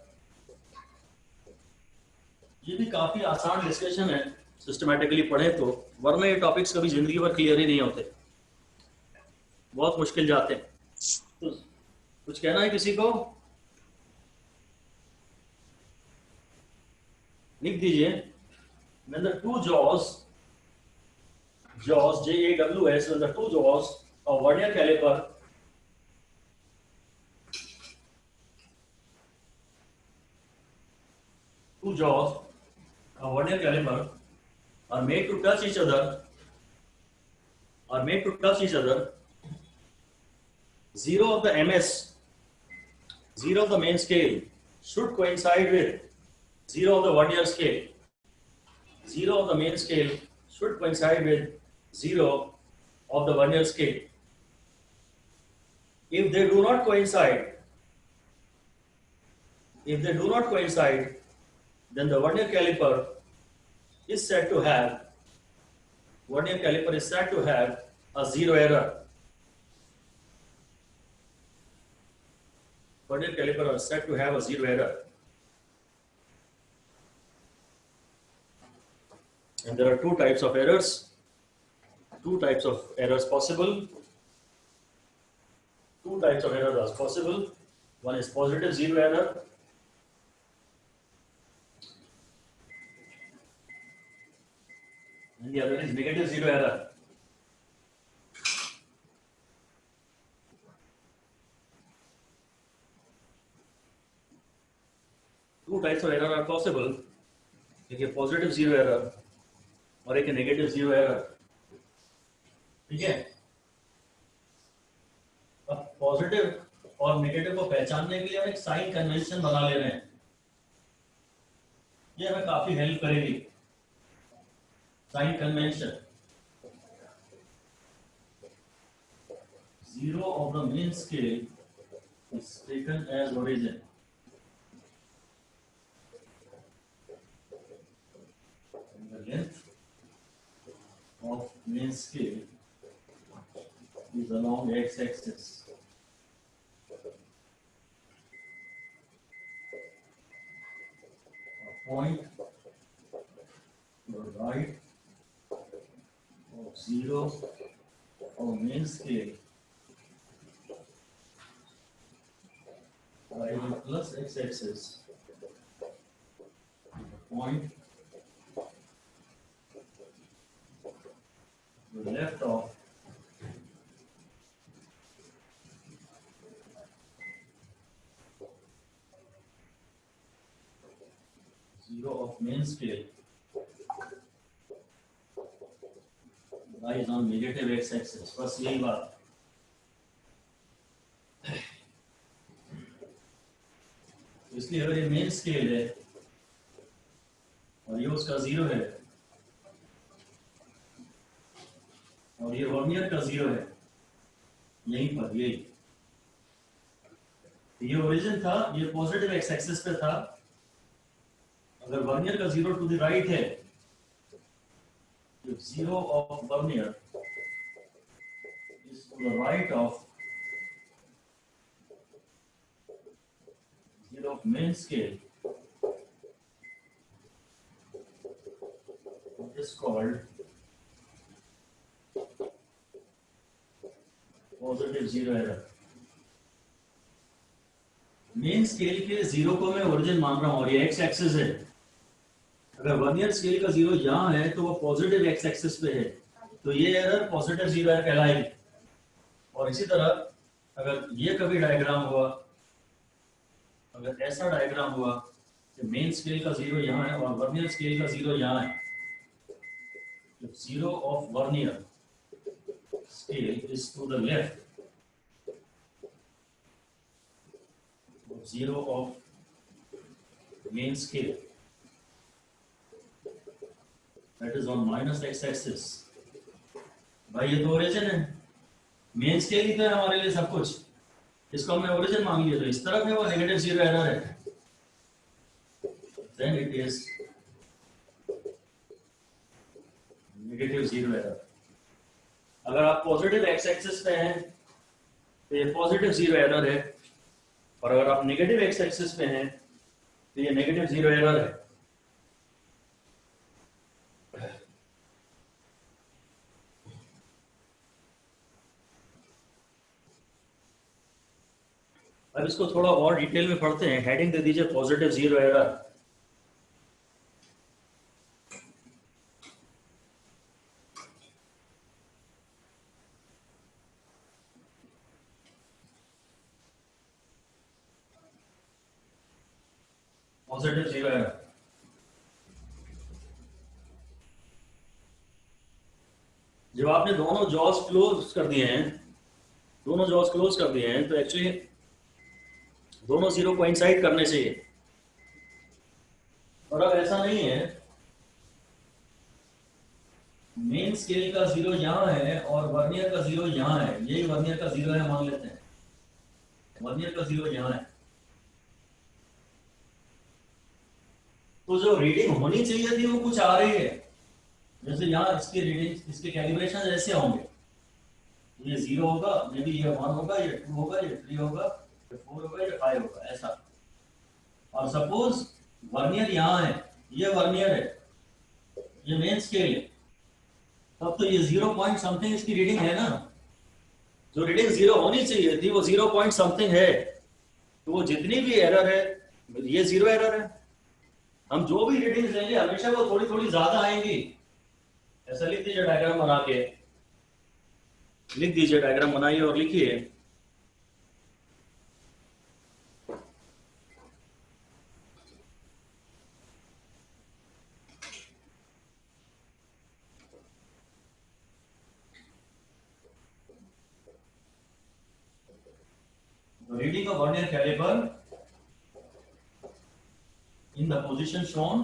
ये भी काफी आसान डिस्कशन है सिस्टमैटिकली पढ़े तो, वरना ये टॉपिक्स कभी जिंदगी भर क्लियर ही नहीं होते, बहुत मुश्किल जाते हैं। तो कुछ कहना है किसी को? लिख दीजिए। When the two jaws JAWS, when the two jaws of vernier caliper are made to touch each other, zero of the MS, zero of the main scale should coincide with zero of the vernier scale. Zero of the main scale should coincide with zero of the vernier scale. If they do not coincide, then the vernier caliper is said to have a zero error. Vernier caliper is said to have a zero error. And there are two types of errors possible. One is positive zero error. And the other is negative zero error. Two types of error are possible. एक है positive zero error और एक नेगेटिव जीरो एरर। ठीक है, अब पॉजिटिव और नेगेटिव को पहचानने के लिए हम एक साइन कन्वेंशन बना ले रहे हैं, ये हमें काफी हेल्प करेगी। Sign convention, zero of the main scale is taken as origin. Length of main scale is along x-axis. A point to the right of zero of main scale by plus x-axis. Point to the left of zero of main scale lies on negative x-axis. बस यही बात। इसलिए अगर ये मेन स्केल है और ये उसका जीरो है और ये वर्नियर का जीरो है, यहीं पर यही ये ओरिजिन था, ये पॉजिटिव एक्स एक्सिस पे था। अगर वर्नियर का जीरो टू द राइट है, zero of vernier is to the right of zero of main scale, is called positive zero error. Main scale के जीरो को मैं ओरिजिन मान रहा हूं और ये एक्स एक्सिस है। अगर वर्नियर स्केल का जीरो यहां है तो वो पॉजिटिव एक्स एक्सिस पे है, तो ये एरर पॉजिटिव जीरो एरर कहलाएगी। और इसी तरह अगर ये कभी डायग्राम हुआ, अगर ऐसा डायग्राम हुआ कि मेन स्केल का 0 यहाँ है और वर्नियर स्केल का 0 यहाँ है, तो 0 of vernier scale is to the left, 0 of main scale that is on minus x axis. भाई ये तो ओरिजिन है, मेन स्केल ही तो है हमारे लिए सब कुछ, इसको हमने ओरिजिन मान लिया, तो इस तरफ है वो नेगेटिव 0 एरर है, then it is negative 0 error. अगर आप पॉजिटिव एक्स एक्सिस पे हैं तो ये पॉजिटिव 0 एरर है, और अगर आप नेगेटिव एक्स एक्सिस पे हैं तो ये नेगेटिव 0 एरर है। अब इसको थोड़ा और डिटेल में पढ़ते हैं। हेडिंग दे दीजिए पॉजिटिव 0 एरर। Positive 0 error. जब आपने दोनों जॉस क्लोज कर दिए हैं, दोनों जॉस क्लोज कर दिए हैं, तो एक्चुअली दोनों 0 कोइंसाइड करने चाहिए, और अब ऐसा नहीं है। मेन स्केल का 0 यहाँ है और वर्नियर का 0 यहाँ है, यही वर्नियर का 0 है मान लेते हैं, वर्नियर का 0 यहाँ है। तो जो रीडिंग होनी चाहिए थी वो कुछ आ रही है, जैसे यहाँ इसकी रीडिंग, इसके कैलिब्रेशन ऐसे होंगे, ये 0 होगा, मे बी ये 1 होगा, ये 2 होगा, ये 3 होगा, ये 4 होगा, ये 5 होगा, ऐसा। और सपोज वर्नियर यहाँ है, ये वर्नियर है, ये मेन स्केल है, तब तो ये 0 पॉइंट समथिंग इसकी रीडिंग है ना। जो रीडिंग 0 होनी चाहिए थी वो 0 पॉइंट समथिंग है, तो वो जितनी भी एरर है ये 0 एरर है। हम जो भी रीडिंग लेंगे हमेशा वो थोड़ी थोड़ी ज्यादा आएंगी। ऐसा लिख दीजिए डायग्राम बना के, लिख दीजिए, डायग्राम बनाइए और लिखिए। Reading a vernier caliper in the position shown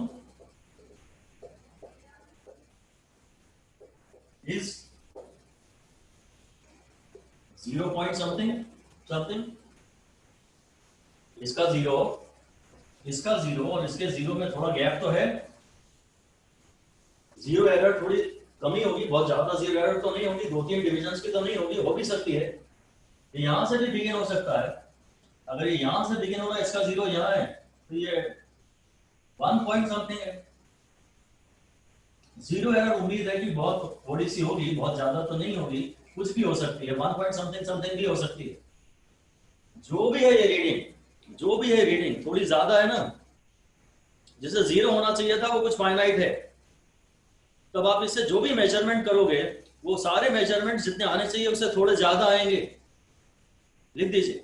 is 0 point something something, इसका 0, इसका 0 और इसके 0 में थोड़ा गैप तो है। 0 एरर थोड़ी कमी होगी, बहुत ज्यादा 0 एरर तो नहीं होगी, 2-3 डिविजन्स की तो नहीं होगी, हो भी सकती है। यहां से भी बिगिन हो सकता है। अगर ये यहां से बिगिन हो रहा है, इसका 0 यहाँ है, तो ये 1 पॉइंट समथिंग है। 0 एरर उम्मीद है कि बहुत थोड़ी सी होगी, बहुत ज्यादा तो नहीं होगी, कुछ भी हो सकती है, 1 पॉइंट समथिंग समथिंग भी हो सकती है। जो भी है ये रीडिंग, जो भी है रीडिंग थोड़ी ज्यादा है ना, जैसे 0 होना चाहिए था वो कुछ फाइनाइट है। तब आप इससे जो भी मेजरमेंट करोगे वो सारे मेजरमेंट जितने आने चाहिए उससे थोड़े ज्यादा आएंगे। लिख दीजिए,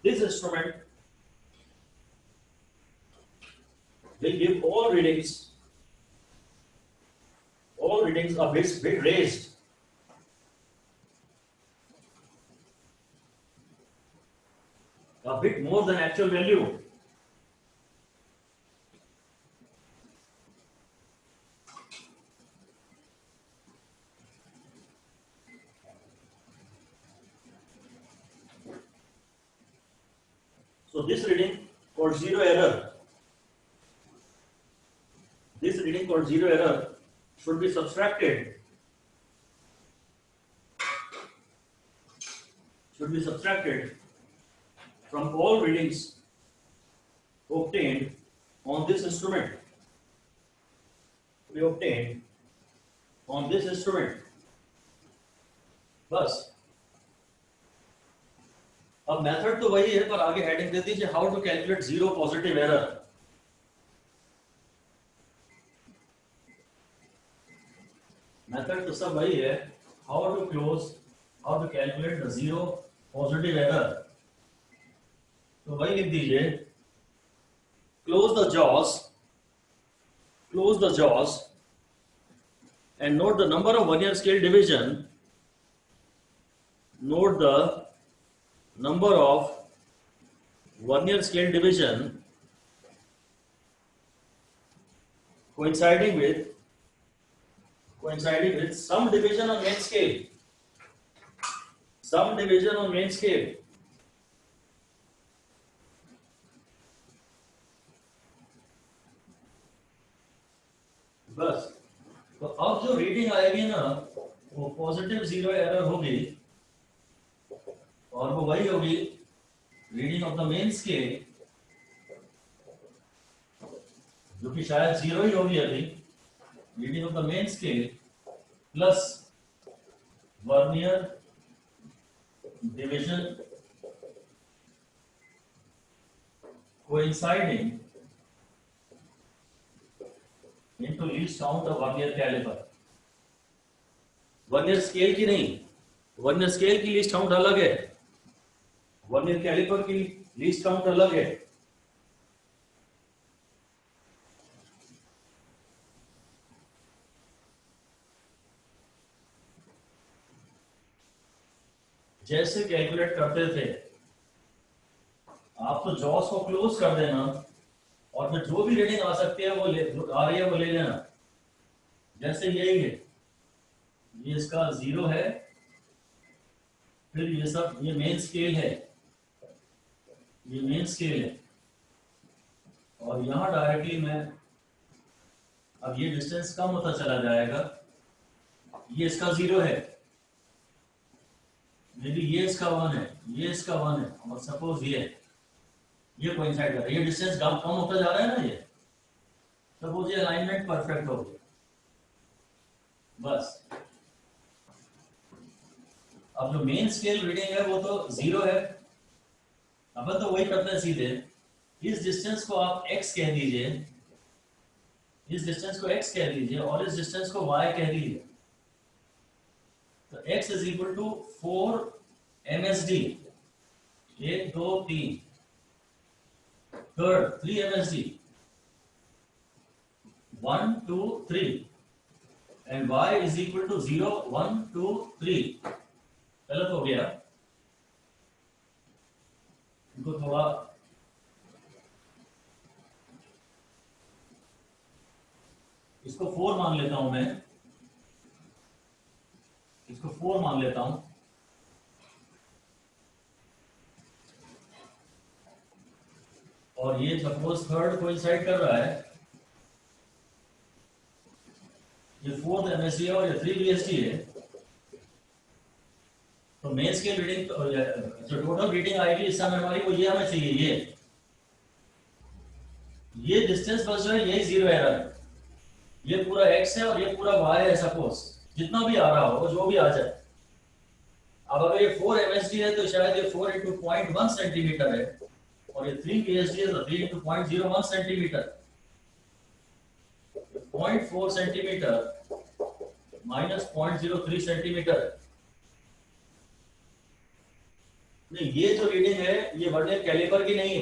this instrument will give all readings a bit raised, a bit more than actual value. So this reading called 0 error, this reading called 0 error should be subtracted, from all readings obtained on this instrument, बस। अब मेथड तो वही है, पर आगे हेडिंग दे दीजिए how to calculate 0 positive error. Method तो सब वही है, how to close how to calculate the zero positive error. तो वही लिख दीजिए, close the jaws and note the number of vernier scale division. Note the number of vernier scale division coinciding with some division on main scale. Some division on main scale. बस, तो अब जो रीडिंग आएगी ना वो पॉजिटिव जीरो एरर होगी और वो वही होगी reading of the main scale, जो कि शायद जीरो ही होगी अभी, reading of the main scale plus vernier division coinciding into least count of vernier caliper. Vernier scale की नहीं, वर्नियर स्केल की लीस्ट काउंट अलग है, वर्नियर कैलिपर की लीस्ट काउंट अलग है। जैसे कैलकुलेट करते थे, आप तो जॉस को क्लोज कर देना और फिर जो भी रीडिंग आ सकती है वो आ रही है वो ले लेना। जैसे यही है, ये इसका जीरो है, फिर ये सब ये मेन स्केल है, ये मेन स्केल है और यहां डायरेक्टली मैं अब ये डिस्टेंस कम होता चला जाएगा। ये इसका जीरो है, मे बी ये इसका वन है, ये इसका वन है और सपोज ये कोइंसाइड कर रहा है, ये डिस्टेंस कम होता जा रहा है ना, ये सपोज ये अलाइनमेंट परफेक्ट हो गया। बस अब जो मेन स्केल रीडिंग है वो तो जीरो है, अपन तो वही करते हैं सीधे, इस डिस्टेंस को आप x कह दीजिए, इस डिस्टेंस को x कह दीजिए और इस डिस्टेंस को y कह दीजिए। तो x is equal to 4 MSD, 1 2 3, third 3 MSD, 1 2 3, and y is equal to 0 1 2 3। गलत हो गया, इनको थोड़ा इसको 4 मान लेता हूं मैं, इसको 4 मान लेता हूं और ये सपोज थर्ड कोइंसाइड कर रहा है, ये 4th MSD है और ये 3 VSD है। तो मेन स्केल रीडिंग जो टोटल रीडिंग आएगी इस समय हमारी वो ये हमें चाहिए, ये डिस्टेंस बस जो है यही जीरो एरर है, ये पूरा x है और ये पूरा y है। सपोज जितना भी आ रहा हो, जो भी आ जाए, अब अगर ये 4 MSD है तो शायद ये 4 into 0.1 सेंटीमीटर है और ये 3 VSD है तो 3 into 0.01 centimetre, 0.4 centimetre minus 0.03 centimetre. नहीं, ये जो रीडिंग है ये वर्नियर कैलिपर की नहीं है,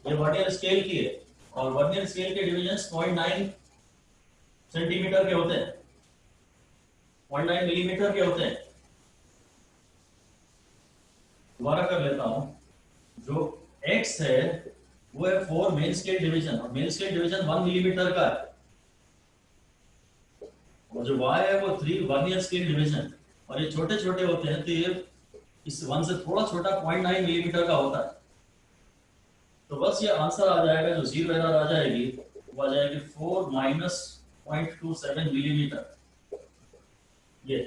ये वर्नियर स्केल की है और वर्नियर स्केल के डिविजन्स 0.9 सेंटीमीटर के होते हैं, 0.9 मिलीमीटर के होते हैं। दोबारा कर लेता हूं, जो x है वो है 4 मेन स्केल डिवीजन और मेन स्केल डिवीजन 1 मिलीमीटर का है और जो y है वो 3 वर्नियर स्केल डिवीजन और ये छोटे छोटे होते हैं तो ये इस 1 से थोड़ा छोटा 0.9 मिलीमीटर का होता है। तो बस ये आंसर आ जाएगा, जो जीरो एरर आ जाएगी वो आ जाएगी 4 माइनस 0.27 मिलीमीटर। ये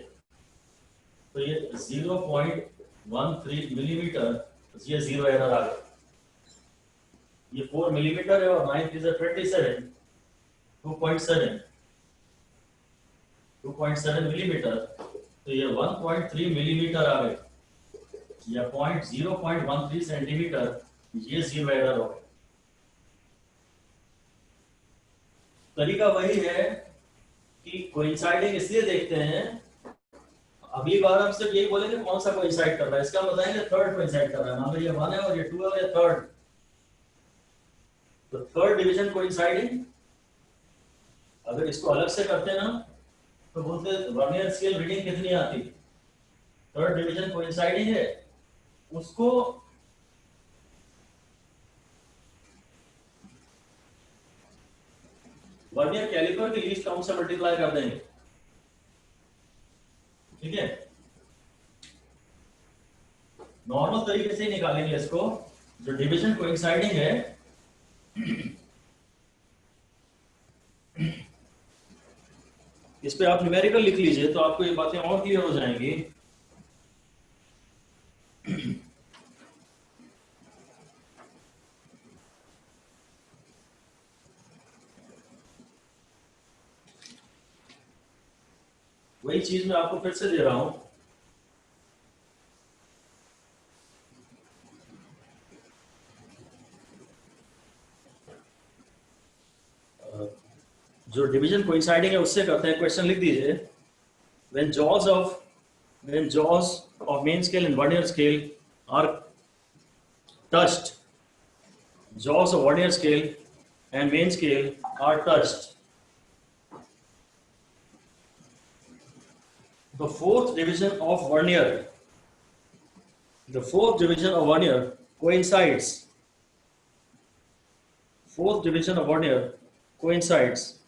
तो ये 0.13 मिलीमीटर, ये जीरो एरर आ गया। ये 4 मिलीमीटर है और 9 is 27, 2.7 मिलीमीटर, तो ये 1.3 मिलीमीटर आ गए या 0.13 सेंटीमीटर, ये जीरो एरर हो गया। तरीका वही है कि कोइंसाइडिंग इसलिए देखते हैं, अगली बार हम सिर्फ यही बोलेंगे कौन सा कोइंसाइड कर रहा है, इसका हम बताएंगे थर्ड कोइंसाइड कर रहा है, मान लो ये 1 है और ये 2 है और ये थर्ड, तो थर्ड डिवीजन कोइंसाइडिंग। अगर इसको अलग से करते ना तो बोलते वर्नियर स्केल रीडिंग कितनी आती, थर्ड डिवीजन कोइंसाइडिंग है उसको वर्नियर कैलिपर के लीस्ट काउंट से मल्टीप्लाई कर देंगे, ठीक है। नॉर्मल तरीके से ही निकालेंगे इसको, जो डिवीजन कोइंसाइडिंग है इस पे आप न्यूमेरिकल लिख लीजिए तो आपको ये बातें और क्लियर हो जाएंगी। वही चीज मैं आपको फिर से दे रहा हूं, जो डिवीजन कोइंसाइडिंग है उससे करते हैं। क्वेश्चन लिख दीजिए, when jaws of main scale and vernier scale are touched, jaws of vernier scale and main scale are touched, the fourth division of vernier coincides. Fourth division of vernier coincides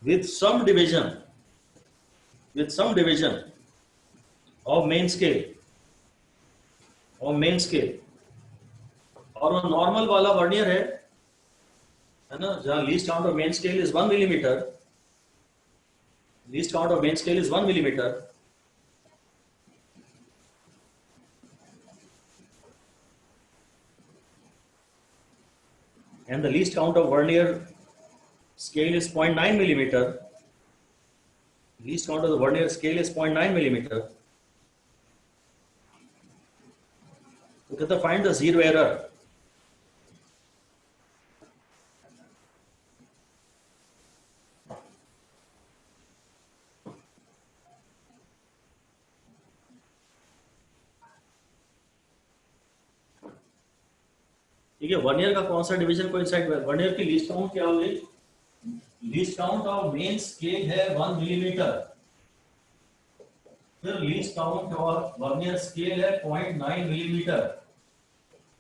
with some division of main scale, और वो नॉर्मल वाला वर्नियर है ना, जहां least count of main scale is 1 millimetre, least count of main scale is 1 millimetre, and the least count of vernier scale is 0.9 millimeter. Least count of the vernier scale is 0.9 millimeter. So कहते find the zero error. ठीक है, वर्नियर का कौन सा डिवीजन कोइंसाइड, वर्नियर की लीस्ट काउंट क्या होगी, least count of main scale है 1 मिलीमीटर, फिर least count of vernier scale है 0.9 मिलीमीटर,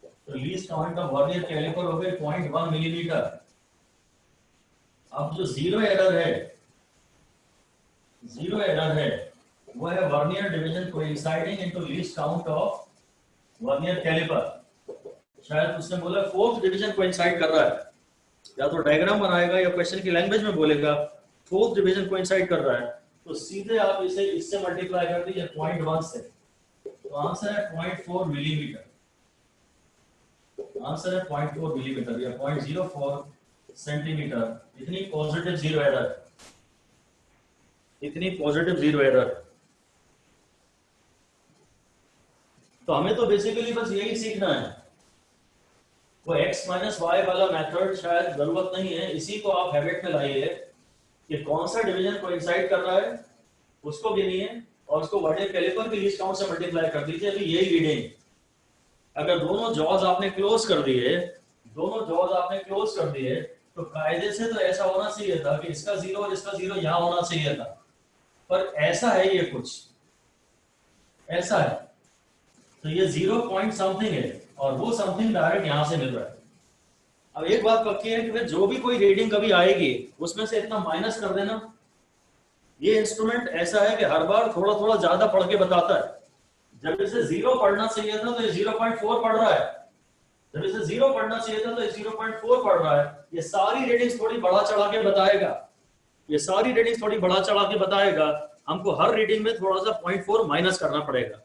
तो least count of vernier caliper हो गए 0.1 मिलीमीटर। अब जो जीरो एरर है वो है vernier division coinciding into least count of vernier caliper. शायद उसने बोला फोर्थ डिवीजन कोइंसाइड कर रहा है, या तो डायग्राम बनाएगा या क्वेश्चन की लैंग्वेज में बोलेगा फोर्थ डिवीजन कोइंसाइड कर रहा है, तो सीधे आप इसे इससे मल्टीप्लाई कर दीजिए 0.1 से, तो आंसर है 0.4 मिलीमीटर, आंसर है 0.4 मिलीमीटर या 0.04 सेंटीमीटर। इतनी पॉजिटिव जीरो एरर, इतनी पॉजिटिव जीरो एरर। तो हमें तो बेसिकली बस यही सीखना है, वो x माइनस वाई वाला मेथड शायद जरूरत नहीं है, इसी को आप हैबिट में लाइए कि कौन सा डिवीजन कोइंसाइड कर रहा है उसको गिनिए और उसको वर्नियर कैलिपर की लीस्ट काउंट से मल्टीप्लाई कर दीजिए। अभी यही रीडिंग, अगर दोनों जॉज आपने क्लोज कर दिए तो कायदे से तो ऐसा होना चाहिए था कि इसका जीरो और इसका जीरो यहां होना चाहिए था, पर ऐसा है, ये कुछ ऐसा है, तो ये 0 पॉइंट समथिंग है और वो समथिंग डायरेक्ट यहां से मिल रहा है। अब एक बात पक्की है कि जो भी कोई रीडिंग कभी आएगी उसमें से इतना माइनस कर देना। ये इंस्ट्रूमेंट ऐसा है कि हर बार थोड़ा थोड़ा ज्यादा पढ़ के बताता है। जब इसे 0 पढ़ना चाहिए था तो ये 0.4 पढ़ रहा है, जब इसे 0 पढ़ना चाहिए था तो ये 0.4 पढ़ रहा है। ये सारी रीडिंग्स थोड़ी बढ़ा चढ़ा के बताएगा, ये सारी रीडिंग्स थोड़ी बढ़ा चढ़ा के बताएगा। हमको हर रीडिंग में थोड़ा सा 0.4 माइनस करना पड़ेगा।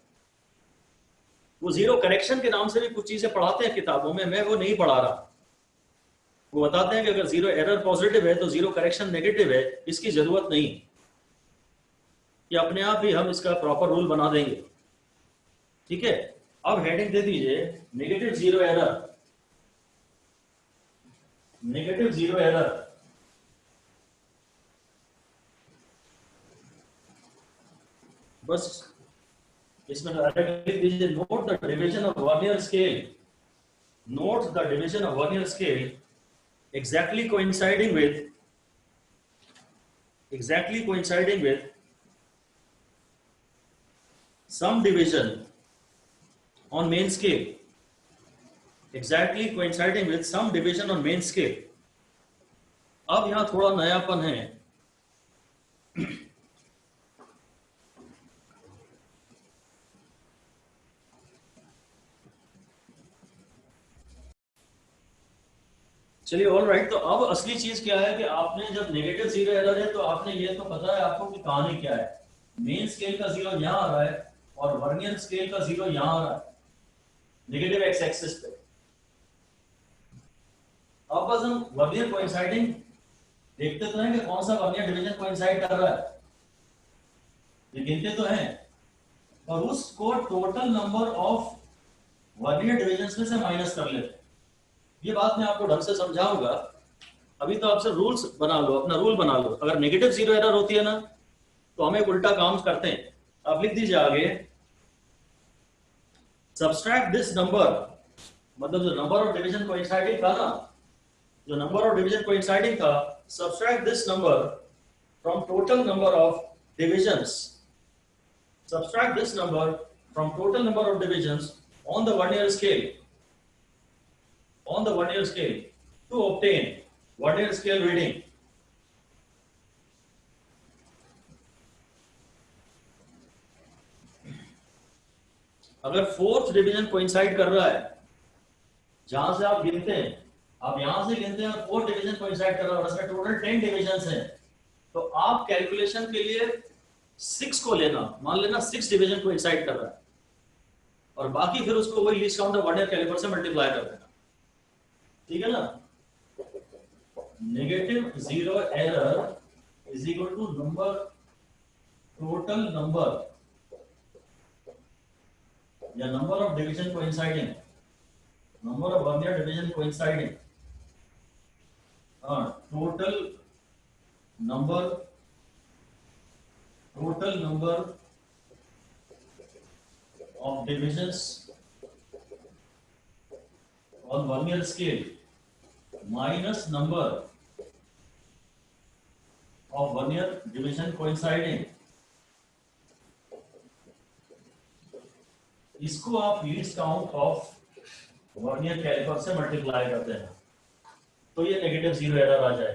वो जीरो करेक्शन के नाम से भी कुछ चीजें पढ़ाते हैं किताबों में, मैं वो नहीं पढ़ा रहा। वो बताते हैं कि अगर जीरो एरर पॉजिटिव है तो जीरो करेक्शन नेगेटिव है, इसकी जरूरत नहीं, कि अपने आप ही हम इसका प्रॉपर रूल बना देंगे। ठीक है, अब हेडिंग दे दीजिए negative zero error, negative zero error. बस इसमें डायरेक्टली लिख दीजिए, note the division of vernier scale, note the division of vernier scale exactly coinciding with some division on main scale, exactly coinciding with some division on main scale. अब यहां थोड़ा नयापन है, चलिए ऑल राइट। तो अब असली चीज क्या है कि आपने जब नेगेटिव जीरो एरर है तो आपने ये तो पता है आपको कि कहानी क्या है। मेन स्केल का जीरो यहां आ रहा है और वर्नियर स्केल का जीरो यहां आ रहा है नेगेटिव एक्स एक्सिस पे। अब बस हम वर्नियर कोइंसाइडिंग देखते तो हैं कि कौन सा वर्नियर डिवीजन कोइंसाइड कर रहा है, ये गिनते तो हैं और उसको total number of vernier division में से माइनस कर लेते हैं। ये बात मैं आपको ढंग से समझाऊंगा, अभी तो आपसे रूल्स बना लो, अपना रूल बना लो। अगर नेगेटिव जीरो एरर होती है ना तो हम एक उल्टा काम करते हैं। आप लिख दीजिए आगे, सब्सट्रैक्ट दिस नंबर, मतलब जो नंबर ऑफ डिवीजन कोइंसाइडिंग था ना, जो नंबर ऑफ डिवीजन कोइंसाइडिंग था, subtract this number from total number of divisions, subtract this number from total number of divisions on the vernier scale, on the vernier scale to obtain vernier scale reading. अगर फोर्थ डिवीजन कोइंसाइड कर रहा है, जहां से आप गिनते हैं, आप यहां से गिनते हैं और फोर्थ डिवीजन कोइंसाइड कर रहा है और इसमें टोटल 10 डिविजन्स हैं, तो आप कैलकुलेशन के लिए 6 को लेना, मान लेना 6 डिवीजन कोइंसाइड कर रहा है और बाकी फिर उसको वही लीस्ट काउंट वर्नियर कैलिपर से मल्टीप्लाई कर देना, ठीक है ना। Negative zero error is equal to number, total number या number of division coinciding, number of vernier division coinciding, total number of divisions on vernier scale minus number of vernier division coinciding, इसको आप least count of vernier caliper से मल्टीप्लाई करते हैं तो ये नेगेटिव जीरो एरर आ जाए।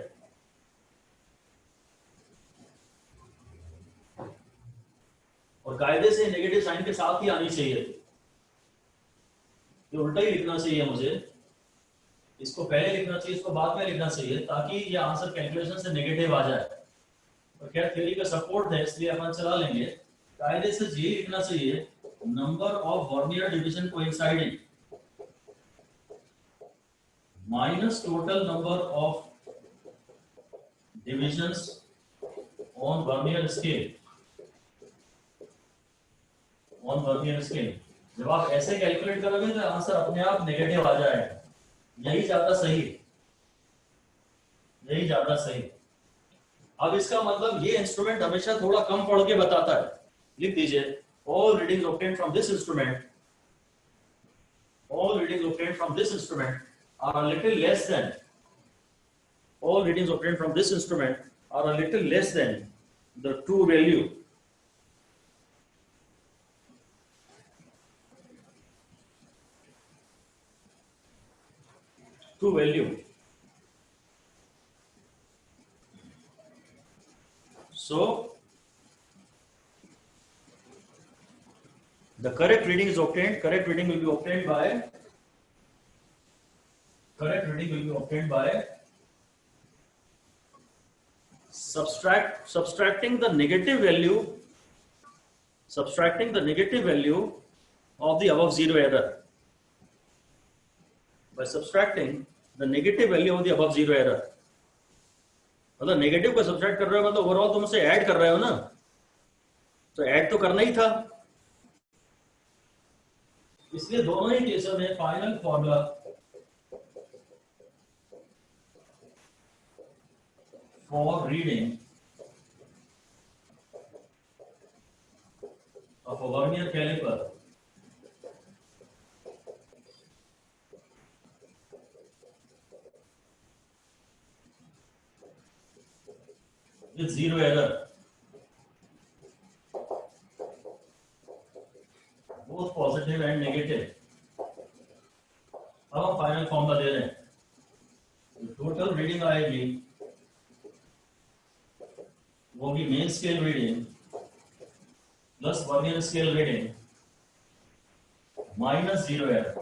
और कायदे से नेगेटिव साइन के साथ ही आनी चाहिए, ये उल्टा ही लिखना चाहिए मुझे, इसको पहले लिखना चाहिए, इसको बाद में लिखना चाहिए, ताकि ये आंसर कैलकुलेशन से नेगेटिव आ जाए। तो क्या थ्योरी का सपोर्ट है इसलिए अपन चला लेंगे। कायदे से ये लिखना चाहिए, number of vernier division coinciding minus total number of divisions on vernier scale, on vernier scale. जब आप ऐसे कैलकुलेट करोगे तो आंसर अपने आप नेगेटिव आ जाएगा। यही ज्यादा सही, यही ज्यादा सही। अब इसका मतलब ये इंस्ट्रूमेंट हमेशा थोड़ा कम पढ़ के बताता है। लिख दीजिए, all readings obtained from this instrument, all readings obtained from this instrument are a little less than, all readings obtained from this instrument are a little less than the true value so the correct reading is obtained, correct reading will be obtained by subtracting the negative value of the above zero error, by subtracting the negative value of the above zero error। मतलब नेगेटिव को सब्ट्रैक्ट कर रहे हो मतलब ओवरऑल तुम उसे ऐड कर रहे हो ना, तो ऐड तो करना ही था। इसलिए दोनों ही केसों में final formula for reading a vernier caliper with zero error, both positive and negative. अब हम फाइनल फॉर्मूला दे रहे हैं. टोटल रीडिंग आएगी वो भी main scale reading plus vernier scale reading minus zero error.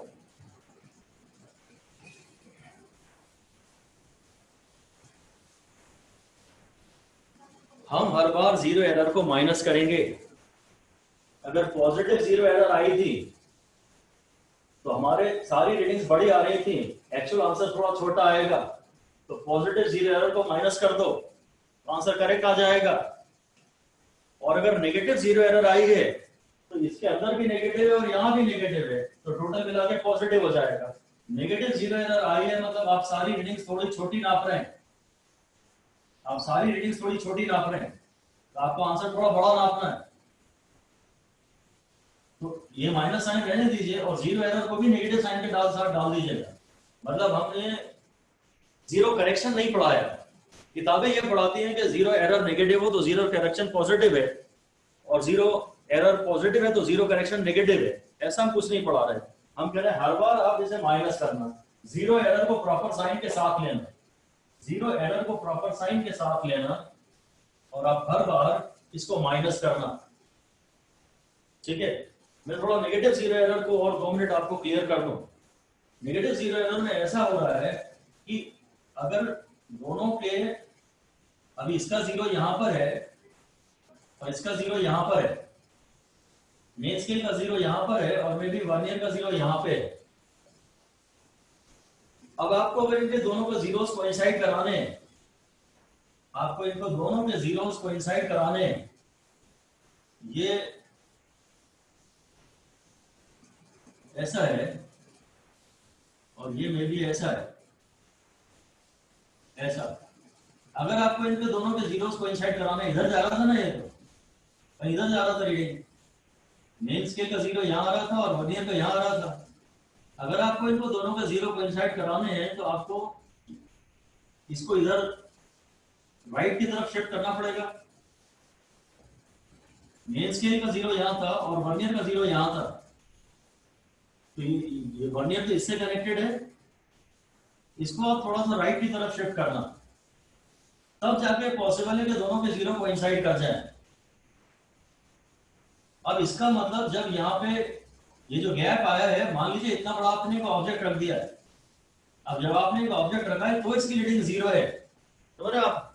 हम हर बार जीरो एरर को माइनस करेंगे. अगर पॉजिटिव जीरो एरर आई थी तो हमारे सारी रीडिंग्स बड़ी आ रही थी, एक्चुअल आंसर थोड़ा छोटा आएगा. तो पॉजिटिव जीरो एरर को माइनस कर दो तो आंसर करेक्ट आ जाएगा. और अगर नेगेटिव जीरो एरर आई है तो इसके अंदर भी नेगेटिव है और यहाँ भी नेगेटिव है, तो टोटल मिला के पॉजिटिव हो जाएगा. नेगेटिव जीरो एरर आई है मतलब आप सारी रीडिंग्स थोड़ी छोटी नाप रहे हैं. आप सारी रीडिंग्स थोड़ी छोटी नाप रहे हैं तो आपको आंसर थोड़ा बड़ा नापना है. तो ये माइनस साइन रहने दीजिए और जीरो एरर को भी नेगेटिव साइन के साथ डाल दीजिएगा. मतलब हमने जीरो करेक्शन नहीं पढ़ाया. किताबें ये पढ़ाती हैं कि जीरो एरर नेगेटिव हो तो जीरो करेक्शन पॉजिटिव है, और जीरो एरर पॉजिटिव है तो जीरो करेक्शन नेगेटिव है. ऐसा हम कुछ नहीं पढ़ा रहे. हम कह रहे हैं हर बार आप इसे माइनस करना, जीरो एरर को प्रॉपर साइन के साथ लेना, जीरो एरर को प्रॉपर साइन के साथ लेना और आप हर बार इसको माइनस करना. ठीक है, मैं थोड़ा नेगेटिव जीरो एरर को और 2 मिनट आपको क्लियर कर दूं. नेगेटिव जीरो एरर में ऐसा हो रहा है कि अगर दोनों के, अभी इसका जीरो यहां पर है और इसका जीरो यहां पर है, मेन स्केल का जीरो यहां पर है और मे बी वर्नियर का जीरो यहां पे है. अब आपको अगर इनके दोनों के जीरोस कोइंसाइड कराने हैं, आपको इनको दोनों के जीरोस कोइंसाइड कराने हैं, ये ऐसा है और ये मे बी ऐसा है, ऐसा. अगर आपको इनके दोनों के जीरोस कोइंसाइड कराने, इधर जा रहा था ना ये, तो इधर जा रहा था रीडिंग, मेन स्केल का जीरो यहां आ रहा था और वर्नियर का यहां आ रहा था. अगर आपको इनको दोनों के जीरो कोइंसाइड कराने हैं तो आपको इसको इधर राइट की तरफ शिफ्ट करना पड़ेगा. मेन स्केल का जीरो यहां था और वर्नियर का जीरो यहां था, तो ये वर्नियर तो इससे कनेक्टेड है, इसको आप थोड़ा सा राइट की तरफ शिफ्ट करना, तब जाके पॉसिबल है कि दोनों के जीरो कोइंसाइड कर जाए. अब इसका मतलब जब यहाँ पे ये जो गैप आया है, मान लीजिए इतना बड़ा आपने एक ऑब्जेक्ट रख दिया है. अब जब आपने एक ऑब्जेक्ट रखा है तो इसकी रीडिंग जीरो है. तो बोले आप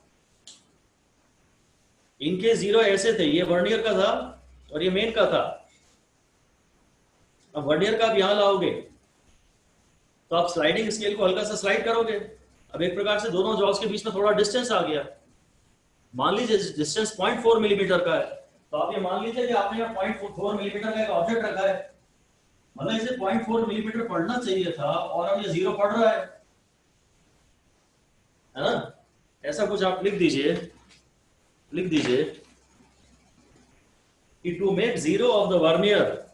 इनके जीरो ऐसे थे, ये वर्नियर का था और ये मेन का था. अब वर्नियर का आप यहां लाओगे तो आप स्लाइडिंग स्केल को हल्का सा स्लाइड करोगे. अब एक प्रकार से दोनों जॉस के बीच में थोड़ा डिस्टेंस आ गया. मान लीजिए डिस्टेंस 0.4 मिलीमीटर का है, तो आप ये मान लीजिए कि आपने यहाँ 0.4 मिलीमीटर का एक ऑब्जेक्ट रखा है, मतलब इसे 0.4 मिलीमीटर पढ़ना चाहिए था और अब ये जीरो पढ़ रहा है ना. ऐसा कुछ आप लिख दीजिए कि to make zero of the vernier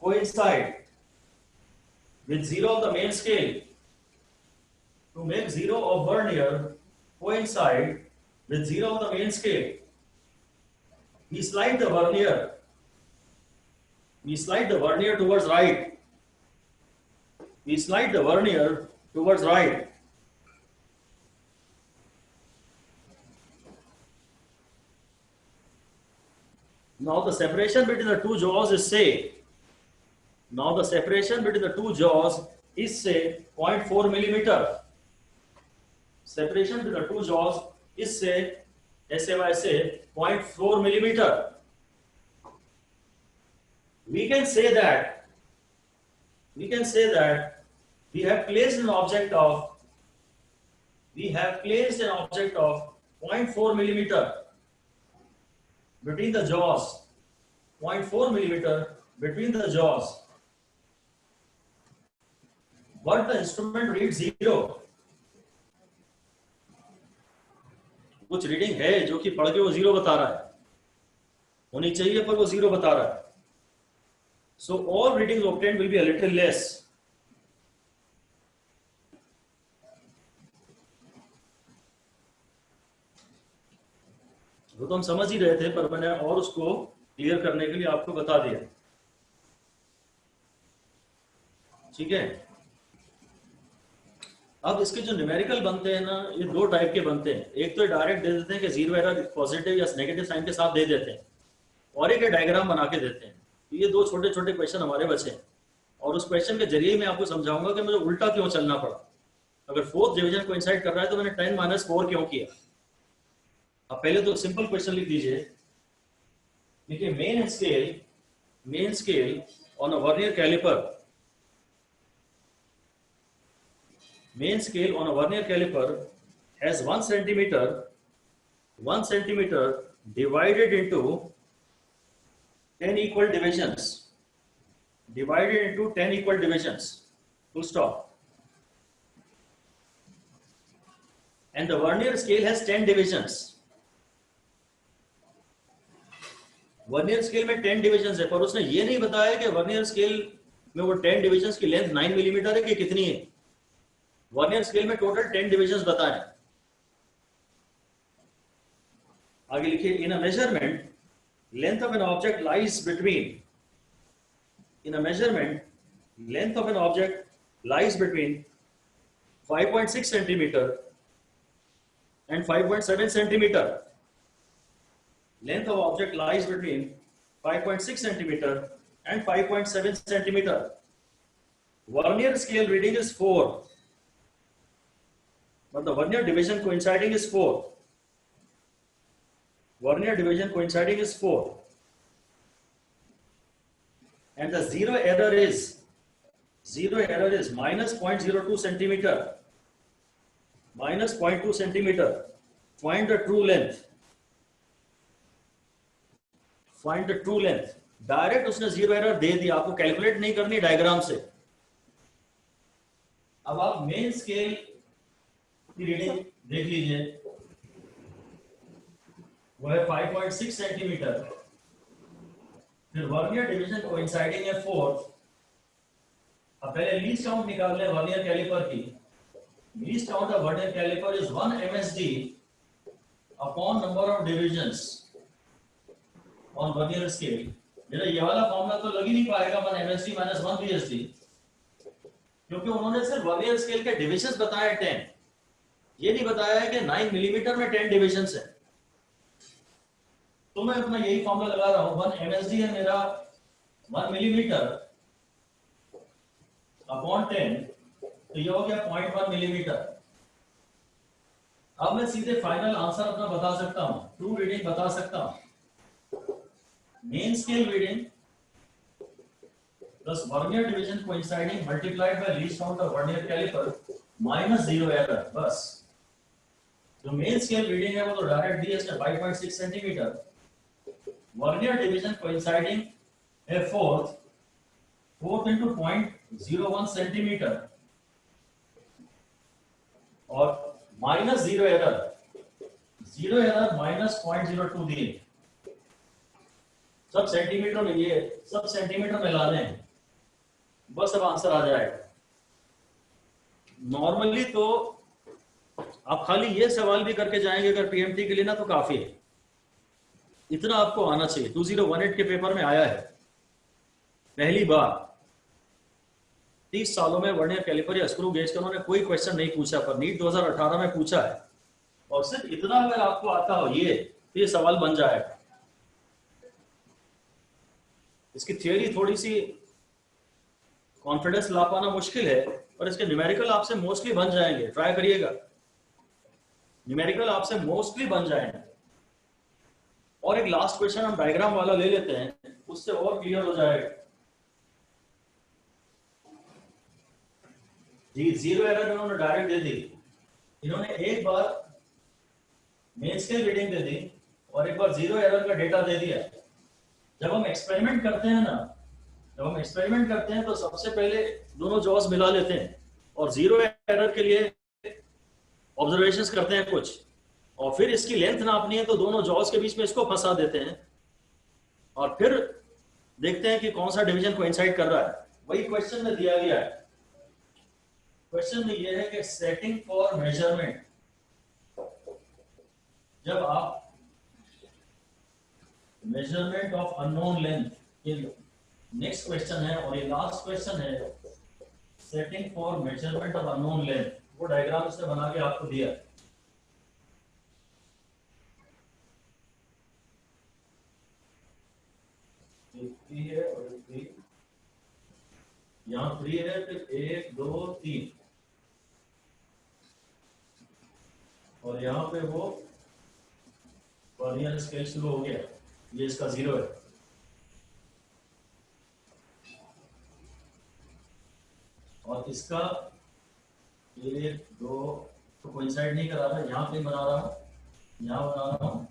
coincide with zero of the main scale. To make zero of vernier coincide with zero of the main scale, we slide the vernier towards right. Now the separation between the two jaws is say 0.4 millimeter. Separation between the two jaws is say 0.4 millimeter. We can say that we have placed an object of 0.4 millimeter between the jaws. 0.4 millimeter between the jaws. But the instrument reads zero. कुछ रीडिंग है जो कि पढ़ के वो जीरो बता रहा है. होनी चाहिए, पर वो 0 बता रहा है. So all readings obtained will be a little less. वो तो हम समझ ही रहे थे, पर मैंने और उसको क्लियर करने के लिए आपको बता दिया. ठीक है. अब इसके जो न्यूमेरिकल बनते हैं ना, ये दो टाइप के बनते हैं. एक तो डायरेक्ट दे देते हैं कि 0 एरर पॉजिटिव या नेगेटिव साइन के साथ दे देते हैं, और एक डायग्राम बना के देते हैं. तो ये दो छोटे छोटे क्वेश्चन हमारे बचे हैं, और उस क्वेश्चन के जरिए मैं आपको समझाऊंगा कि मुझे उल्टा क्यों चलना पड़ा. अगर फोर्थ डिवीजन कोइंसाइड कर रहा है तो मैंने 10 - 4 क्यों किया. अब पहले तो सिंपल क्वेश्चन लिख दीजिए. देखिए, main scale on a vernier caliper, main scale on a vernier caliper has 1 centimeter divided into 10 equal divisions. Full stop. And the vernier scale has 10 divisions. Vernier scale में 10 डिविजन्स है, पर उसने ये नहीं बताया कि वर्नियर स्केल में वो 10 डिविजन्स की लेंथ 9 मिलीमीटर है कि कितनी है. वर्नियर स्केल में टोटल 10 डिविजन्स बताए. आगे लिखिए, in a measurement length of an object lies between 5.6 centimetre and 5.7 centimeter. Length of object lies between 5.6 centimeter and 5.7 centimeter. Vernier scale reading is 4, but the vernier division coinciding is 4. And the zero error is minus 0.02 centimeter. Minus 0.2 centimeter. Find the true length. Direct उसने जीरो एरर दे दिया, आपको कैलकुलेट नहीं करनी डायग्राम से. अब आप मेन स्केल की रीडिंग देख लीजिए, वो है 5.6 सेंटीमीटर. फिर वर्नियर डिवीजन कोइंसाइडिंग है 4. अब पहले लीस्ट काउंट निकाल लें वर्नियर कैलिपर की. Least count of vernier caliper is 1 MSD upon number of divisions on vernier scale. मेरा ये वाला फॉर्मूला तो लग ही नहीं पाएगा 1 MSD - 1 VSD, क्योंकि उन्होंने सिर्फ वर्नियर स्केल के डिविजन्स बताए 10. ये नहीं बताया है कि 9 मिलीमीटर में 10 डिविजन्स है. तो मैं अपना यही फॉर्मूला लगा रहा हूं. 1 MSD है मेरा 1 मिलीमीटर अपॉन 10, तो ये हो गया 0.1 मिलीमीटर. अब मैं सीधे फाइनल आंसर अपना बता सकता हूं, ट्रू रीडिंग बता सकता हूं. Main scale reading plus vernier division coinciding multiplied by least count of vernier caliper minus zero error. बस जो मेन स्केल रीडिंग है वो तो डायरेक्ट दी है 5.6 सेंटीमीटर. वर्नियर डिवीजन कोइंसाइडिंग है 4 into 0.01 सेंटीमीटर और माइनस जीरो एरर माइनस 0.02 दिए. सब सेंटीमीटर में, ये सब सेंटीमीटर में लाने हैं, बस अब आंसर आ जाएगा. नॉर्मली तो आप खाली ये सवाल भी करके जाएंगे अगर पीएमटी के लिए ना, तो काफी है. इतना आपको आना चाहिए. 2018 के पेपर में आया है पहली बार. 30 सालों में वर्नियर कैलिपर या स्क्रू गेज का उन्होंने कोई क्वेश्चन नहीं पूछा, पर नीट 2018 में पूछा है. और सिर्फ इतना अगर आपको आता हो ये, तो ये सवाल बन जाएगा. इसकी थियोरी थोड़ी सी कॉन्फिडेंस ला पाना मुश्किल है, पर इसके न्यूमेरिकल आपसे मोस्टली बन जाएंगे. ट्राई करिएगा, न्यूमेरिकल आपसे मोस्टली बन जाएंगे. और एक लास्ट क्वेश्चन हम डायग्राम वाला ले लेते हैं, उससे और क्लियर हो जाएगा. जी, जीरो एरर इन्होंने डायरेक्ट दे दी. इन्होंने एक बार मेन स्केल रीडिंग दे दी और एक बार जीरो एरर का डेटा दे दिया. जब हम एक्सपेरिमेंट करते हैं तो सबसे पहले दोनों जॉस मिला लेते हैं और जीरो एरर के लिए ऑब्जर्वेशंस करते हैं कुछ, और फिर इसकी लेंथ नापनी है तो दोनों जॉस के बीच में इसको फंसा देते हैं. और फिर देखते हैं कि कौन सा डिवीजन कोइंसाइड कर रहा है। वही क्वेश्चन में दिया गया है। क्वेश्चन में यह है कि सेटिंग फॉर मेजरमेंट, जब आप मेजरमेंट ऑफ अननोन लेंथ, ये नेक्स्ट क्वेश्चन है और ये लास्ट क्वेश्चन है, setting for measurement of unknown length, वो डायग्राम इसने बना के आपको दिया। थ्री है और थ्री, यहाँ थ्री है, फिर 1 2 3, और यहाँ पे वो वर्नियर स्केल शुरू हो गया, ये इसका 0 है। और इसका 1 2 तो कोइंसाइड नहीं करा रहा, यहाँ पे बना रहा हूं, यहाँ बना रहा हूं,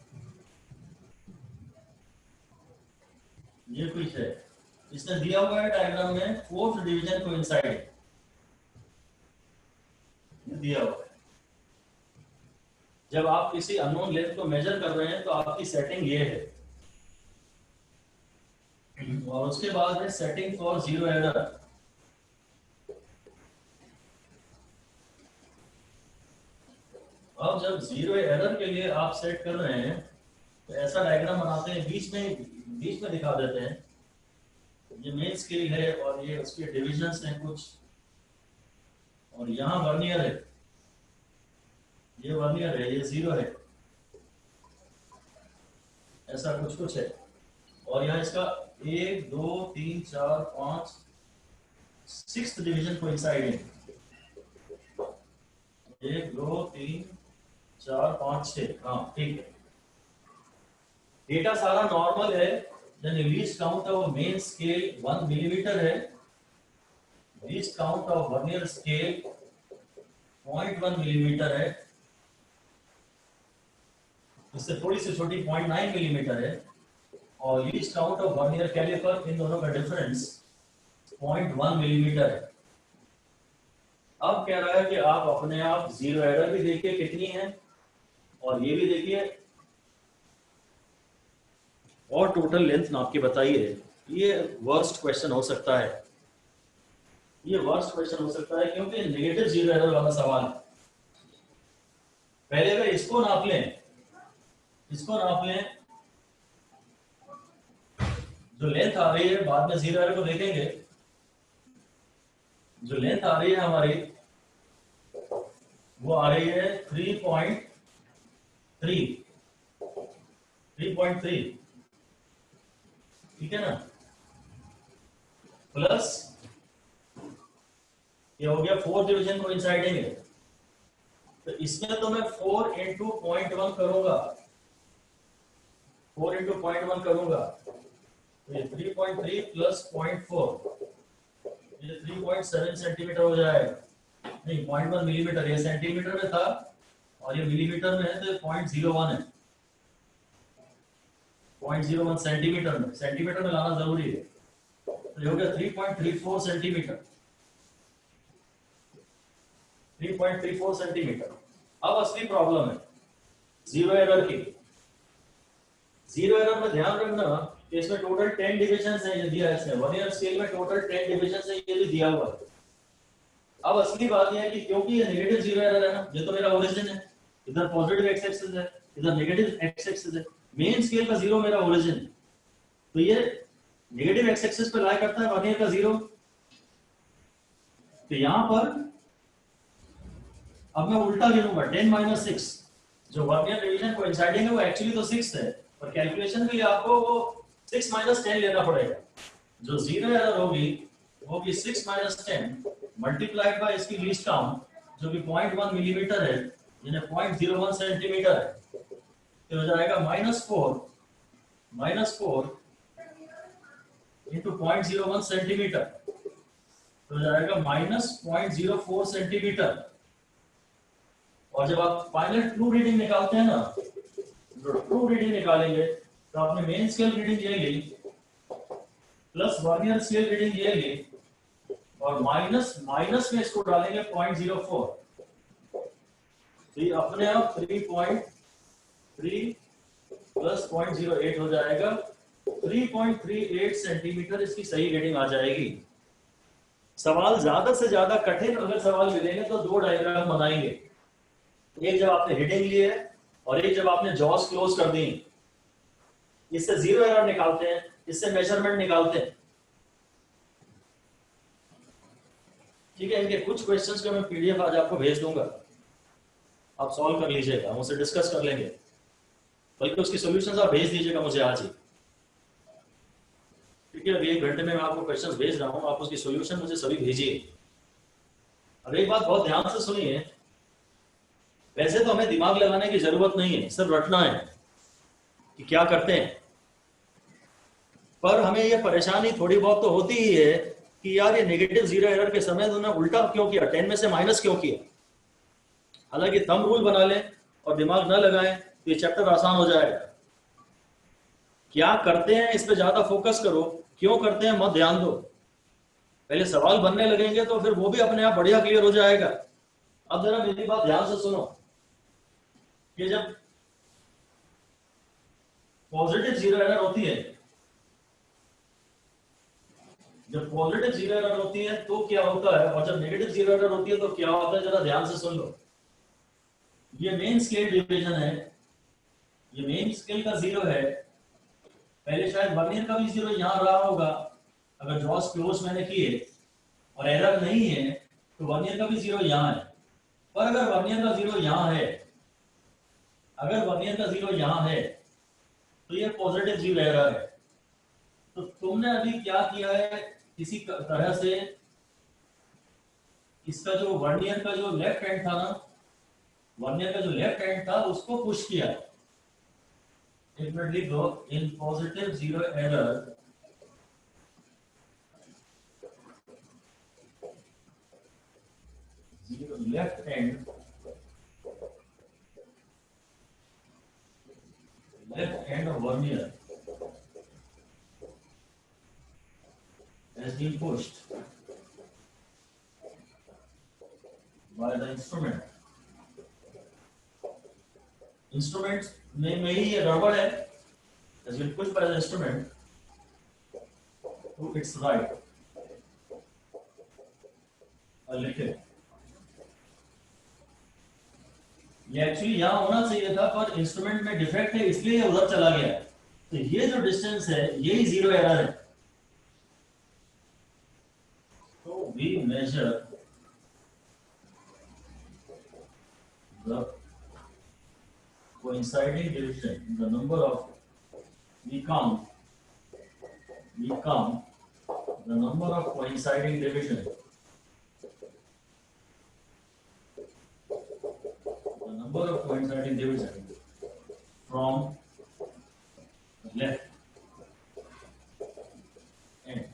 ये कुछ है। इसने दिया हुआ है डायग्राम में फोर्थ डिवीजन कोइंसाइड, ये दिया हुआ है। जब आप किसी अननोन लेंथ को मेजर कर रहे हैं तो आपकी सेटिंग ये है, और उसके बाद है सेटिंग फॉर 0 एरर। अब जब 0 एरर के लिए आप सेट कर रहे हैं तो ऐसा डायग्राम बनाते हैं, बीच में दिखा देते हैं। ये मेन स्केल है और ये उसके डिविजन्स हैं कुछ, और यहाँ वर्नियर है, ये वर्नियर है, ये 0 है, ऐसा कुछ है। और यहाँ इसका 1 2 3 4 5 6th डिवीजन कोइंसाइड है, 1 2 3 4 5 6, हाँ ठीक है। डेटा सारा नॉर्मल है। Then least count of main scale 1 millimetre है, least count of vernier scale 0.1 millimetre है, इससे थोड़ी सी छोटी 0.9 मिलीमीटर है, और least count of vernier caliper, इन दोनों का डिफरेंस 0.1 मिलीमीटर है। अब कह रहा है कि आप अपने आप 0 एरर भी देखिए कितनी है, और ये भी देखिए, और टोटल लेंथ नाप के बताइए। ये वर्स्ट क्वेश्चन हो सकता है, ये वर्स्ट क्वेश्चन हो सकता है, क्योंकि नेगेटिव 0 एरर वाला सवाल है। पहले अगर इसको नाप लें, जो लेंथ आ रही है, बाद में 0 एरर को देखेंगे। जो लेंथ आ रही है हमारी, वो आ रही है 3.3, ठीक है ना, प्लस ये हो गया 4 डिवीजन कोइंसाइडिंग है, तो इसमें तो मैं 4 into 0.1 करूंगा, 4 into 0.1 करूंगा, तो ये 3.3 plus 0.4, ये 3.7 सेंटीमीटर हो जाएगा। नहीं, 0.1 मिलीमीटर, ये सेंटीमीटर में था और ये मिलीमीटर में है, तो 0.01 है, 0.01 सेंटीमीटर में लाना जरूरी है। तो ये हो गया 3.34 सेंटीमीटर, 3.34 सेंटीमीटर। अब असली प्रॉब्लम है 0 एरर की। 0 एरर में ध्यान रखना कि इसमें टोटल 10 डिविजन्स है, ये दिया है इसने, वर्नियर स्केल में टोटल 10 डिविजन्स है, ये भी दिया हुआ है। अब असली बात यह है कि क्योंकि ये नेगेटिव 0 एरर है ना, ये तो मेरा ओरिजिन है, इधर पॉजिटिव एक्स एक्सिस है, इधर नेगेटिव एक्स एक्सिस है, मेन स्केल का 0 मेरा ओरिजिन है, तो ये नेगेटिव एक्स एक्सिस पे लाई करता है वर्नियर का 0। तो यहां पर अब मैं उल्टा गिनूंगा, 10 - 6, जो वर्नियर डिवीजन कोइंसाइडिंग है वो एक्चुअली तो 6 है, पर कैलकुलेशन के लिए आपको वो 6 - 10 लेना पड़ेगा। जो 0 एरर होगी वो भी 6 - 10 मल्टीप्लाइड बाय इसकी लीस्ट काउंट जो कि 0.1 मिलीमीटर है, यानी 0.01 सेंटीमीटर है, तो हो जाएगा -4 into 0.01 सेंटीमीटर, तो हो जाएगा -0.04 सेंटीमीटर। और जब आप फाइनल ट्रू रीडिंग निकालते हैं ना, ट्रू रीडिंग निकालेंगे तो आपने मेन स्केल रीडिंग ये ली प्लस वर्नियर स्केल रीडिंग ये ली, और माइनस में इसको डालेंगे 0.04, तो ये अपने आप 3.3 प्लस 0.08 हो जाएगा, 3.38 सेंटीमीटर इसकी सही रेटिंग आ जाएगी। सवाल ज्यादा से ज्यादा कठिन अगर सवाल मिलेंगे तो दो डायग्राम बनाएंगे, एक जब आपने हेडिंग ली है और एक जब आपने जॉस क्लोज कर दी। इससे जीरो एरर निकालते हैं, इससे मेजरमेंट निकालते हैं। ठीक है, इनके कुछ क्वेश्चंस का मैं पीडीएफ आज आपको भेज दूंगा, आप सॉल्व कर लीजिएगा, हम उसे डिस्कस कर लेंगे, बल्कि उसकी सॉल्यूशंस आप भेज दीजिएगा मुझे आज ही। ठीक है, अभी 1 घंटे में मैं आपको क्वेश्चंस भेज रहा हूं, आप उसकी सॉल्यूशन मुझे सभी भेजिए। अब एक बात बहुत ध्यान से सुनिए, वैसे तो हमें दिमाग लगाने की जरूरत नहीं है, सिर्फ रटना है कि क्या करते हैं। पर हमें यह परेशानी थोड़ी बहुत तो होती ही है कि यार ये नेगेटिव जीरो एरर के समय तुमने उल्टा क्यों किया, 10 में से माइनस क्यों किया। हालांकि थंब रूल बना लें और दिमाग न लगाएं तो ये चैप्टर आसान हो जाएगा। क्या करते हैं इस पे ज्यादा फोकस करो, क्यों करते हैं मत ध्यान दो। पहले सवाल बनने लगेंगे तो फिर वो भी अपने आप बढ़िया क्लियर हो जाएगा। अब जरा मेरी बात ध्यान से सुनो कि जब पॉजिटिव जीरो एरर होती है, जब पॉजिटिव जीरो एरर होती है तो क्या होता है, और जब नेगेटिव जीरो एरर होती है तो क्या होता है, जरा ध्यान से सुन लो। ये मेन स्केल डिवीजन है, ये मेन स्केल का जीरो है। पहले शायद वर्नियर का भी जीरो यहां रहा होगा, अगर जॉस क्लोज मैंने किए और एरर नहीं है तो वर्नियर का भी जीरो यहां है। पर अगर वर्नियर का जीरो यहां है, अगर वर्नियर का जीरो यहां है तो ये पॉजिटिव जीरो एरर है। तो तुमने अभी क्या किया है, किसी तरह से इसका जो वर्नियर का जो लेफ्ट हैंड था ना, वर्नियर का जो लेफ्ट हैंड था उसको पुश किया। एक मिनट लिख दो, in positive zero error left hand of vernier has been pushed by the instrument. Instrument में ही ये गड़बड़ है, has been pushed by the instrument to its right. और लिखे ये एक्चुअली यहां होना चाहिए था, पर इंस्ट्रूमेंट में डिफेक्ट है इसलिए उधर चला गया। तो ये जो डिस्टेंस है यही जीरो एरर है। तो we measure the coinciding division, the number of we count the number of coinciding division, the number of coinciding division from left end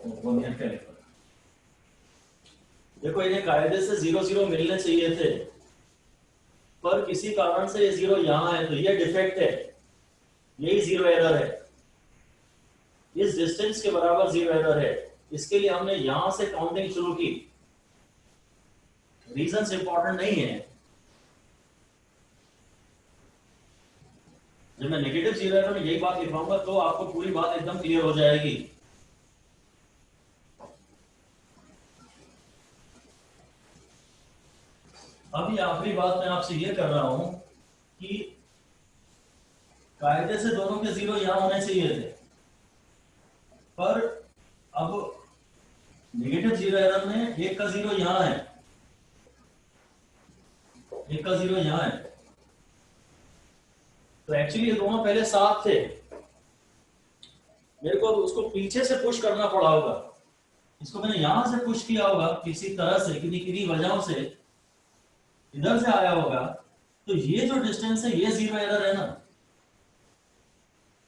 of vernier caliper। देखो इन्हें कायदे से 0 0 मिलने चाहिए थे, पर किसी कारण से ये जीरो यहां है तो ये डिफेक्ट है, यही जीरो एरर है। इस डिस्टेंस के बराबर जीरो एरर है, इसके लिए हमने यहां से काउंटिंग शुरू की। रीजंस इंपॉर्टेंट नहीं है। जब मैं नेगेटिव जीरो एरर में यही बात लिखवाऊंगा तो आपको पूरी बात एकदम क्लियर हो जाएगी। अभी आखिरी बात मैं आपसे ये कर रहा हूं कि कायदे से दोनों के जीरो यहां होने चाहिए थे, पर अब नेगेटिव जीरो एरर में एक का जीरो यहां है, एक का जीरो यहां है। तो एक्चुअली ये दोनों पहले साथ थे, मेरे को उसको पीछे से पुश करना पड़ा होगा। इसको मैंने यहां से पुश किया होगा किसी तरह से, किन्हीं वजहों से इधर से आया होगा। तो ये जो डिस्टेंस है ये जीरो एरर है ना।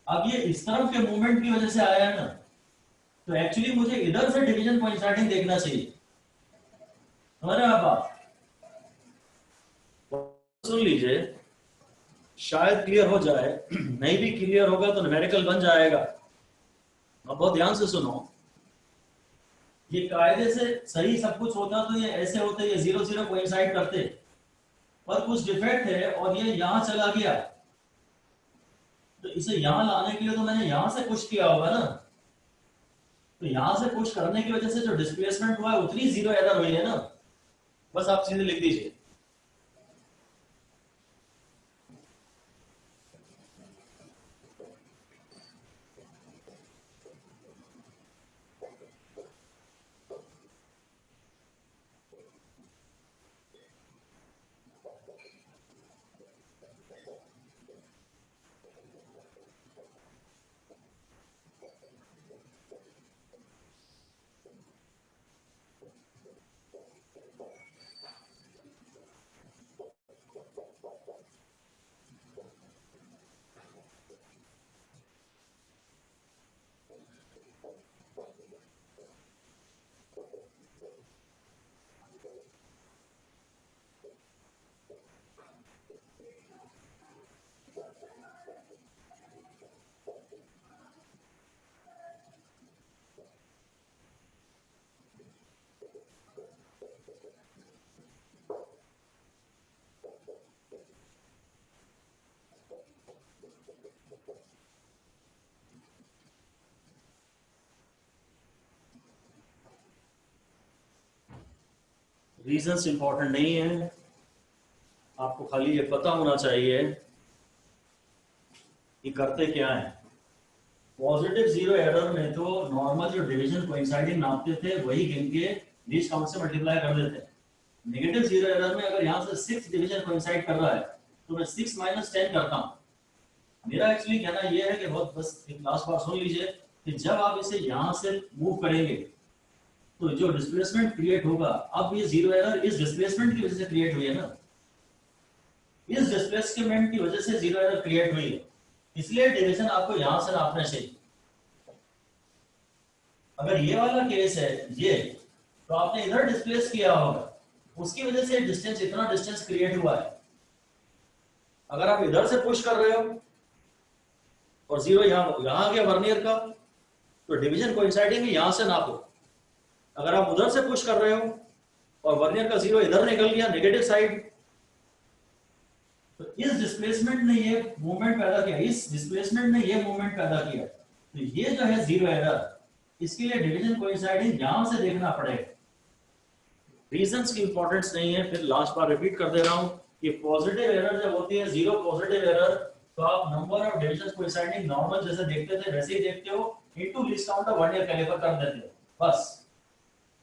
अब ये इस तरफ के मूवमेंट की वजह से आया है ना, तो एक्चुअली मुझे इधर से डिवीजन कोइंसाइडिंग देखना चाहिए। समझ रहे हैं आप? सुन लीजिए, शायद क्लियर हो जाए, नहीं भी क्लियर होगा तो न्यूमेरिकल बन जाएगा। अब बहुत ध्यान से सुनो, ये कायदे से सही सब कुछ होता तो ये ऐसे होते, ये 0 0 कोइंसाइड करते, पर कुछ डिफेक्ट है और ये यहां चला गया। तो इसे यहाँ लाने के लिए तो मैंने यहाँ से पुश किया होगा ना, तो यहाँ से पुश करने की वजह से जो डिस्प्लेसमेंट हुआ है उतनी जीरो एरर हुई है ना, बस आप सीधे लिख दीजिए। रीजंस इंपॉर्टेंट नहीं है, आपको खाली ये पता होना चाहिए कि करते क्या है। पॉजिटिव जीरो एरर में तो नॉर्मल जो डिवीजन कोइंसाइडिंग नापते थे वही गिन के लीस्ट काउंट से मल्टीप्लाई कर देते। नेगेटिव जीरो एरर में अगर यहाँ से 6 डिवीजन कोइंसाइड कर रहा है तो मैं 6 माइनस 10 करता हूँ। मेरा एक्चुअली कहना यह है कि बहुत बस एक लास्ट बार सुन लीजिए कि जब आप इसे यहाँ से मूव करेंगे तो जो डिस्प्लेसमेंट क्रिएट होगा, अब ये जीरो एरर इस डिस्प्लेसमेंट की वजह से क्रिएट हुई है ना, इस डिस्प्लेसमेंट की वजह से जीरो एरर क्रिएट हुई है, इसलिए डिवीजन आपको यहां से नापना चाहिए। अगर ये वाला केस है ये, तो आपने इधर डिस्प्लेस किया होगा, उसकी वजह से डिस्टेंस इतना डिस्टेंस क्रिएट हुआ है। अगर आप इधर से पुश कर रहे हो और जीरो यहां गया वर्नियर का, तो डिवीजन कोइंसाइडिंग यहां से नापो। अगर आप उधर से पुश कर रहे हो और वर्नियर का जीरो इधर निकल गया नेगेटिव साइड, तो इस डिस्प्लेसमेंट ने ये मूवमेंट पैदा किया, इस डिस्प्लेसमेंट ने ये मूवमेंट पैदा किया, तो ये जो है जीरो एरर, इसके लिए डिवीजन कोइंसाइडिंग यहां से देखना पड़ेगा। रीजंस की इंपॉर्टेंस नहीं है, फिर लास्ट बार रिपीट कर दे रहा हूं कि पॉजिटिव एरर जब होती है, जीरो पॉजिटिव एरर, तो आप number of division coinciding normal जैसे देखते थे वैसे ही देखते हो, into least count of vernier caliper कर देते हो, बस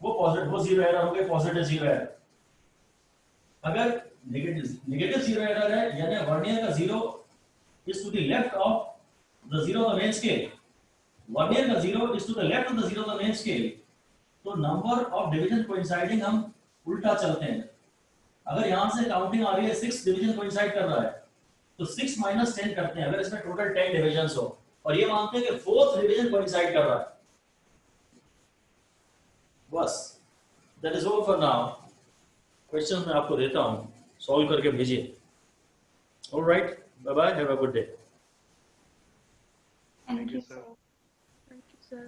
वो पॉजिटिव, वो जीरो एरर हो गया, पॉजिटिव जीरो एरर। अगर नेगेटिव जीरो एरर है, यानी वर्नियर का zero is to the left of the zero of the main scale, vernier का zero is to the left of the zero of the main scale, तो नंबर ऑफ डिवीजन कोइंसाइडिंग हम उल्टा चलते हैं। अगर यहां से काउंटिंग आ रही है 6 डिवीजन कोइंसाइड कर रहा है, तो 6 माइनस 10 करते हैं अगर इसमें टोटल 10 डिविजन्स हो, और ये मानते हैं कि 4th डिवीजन कोइंसाइड कर रहा है, बस that is all for now. Question मैं आपको देता हूं, सॉल्व करके भेजिए। Alright, bye bye, have a good day. Thank you, sir. Thank you, sir.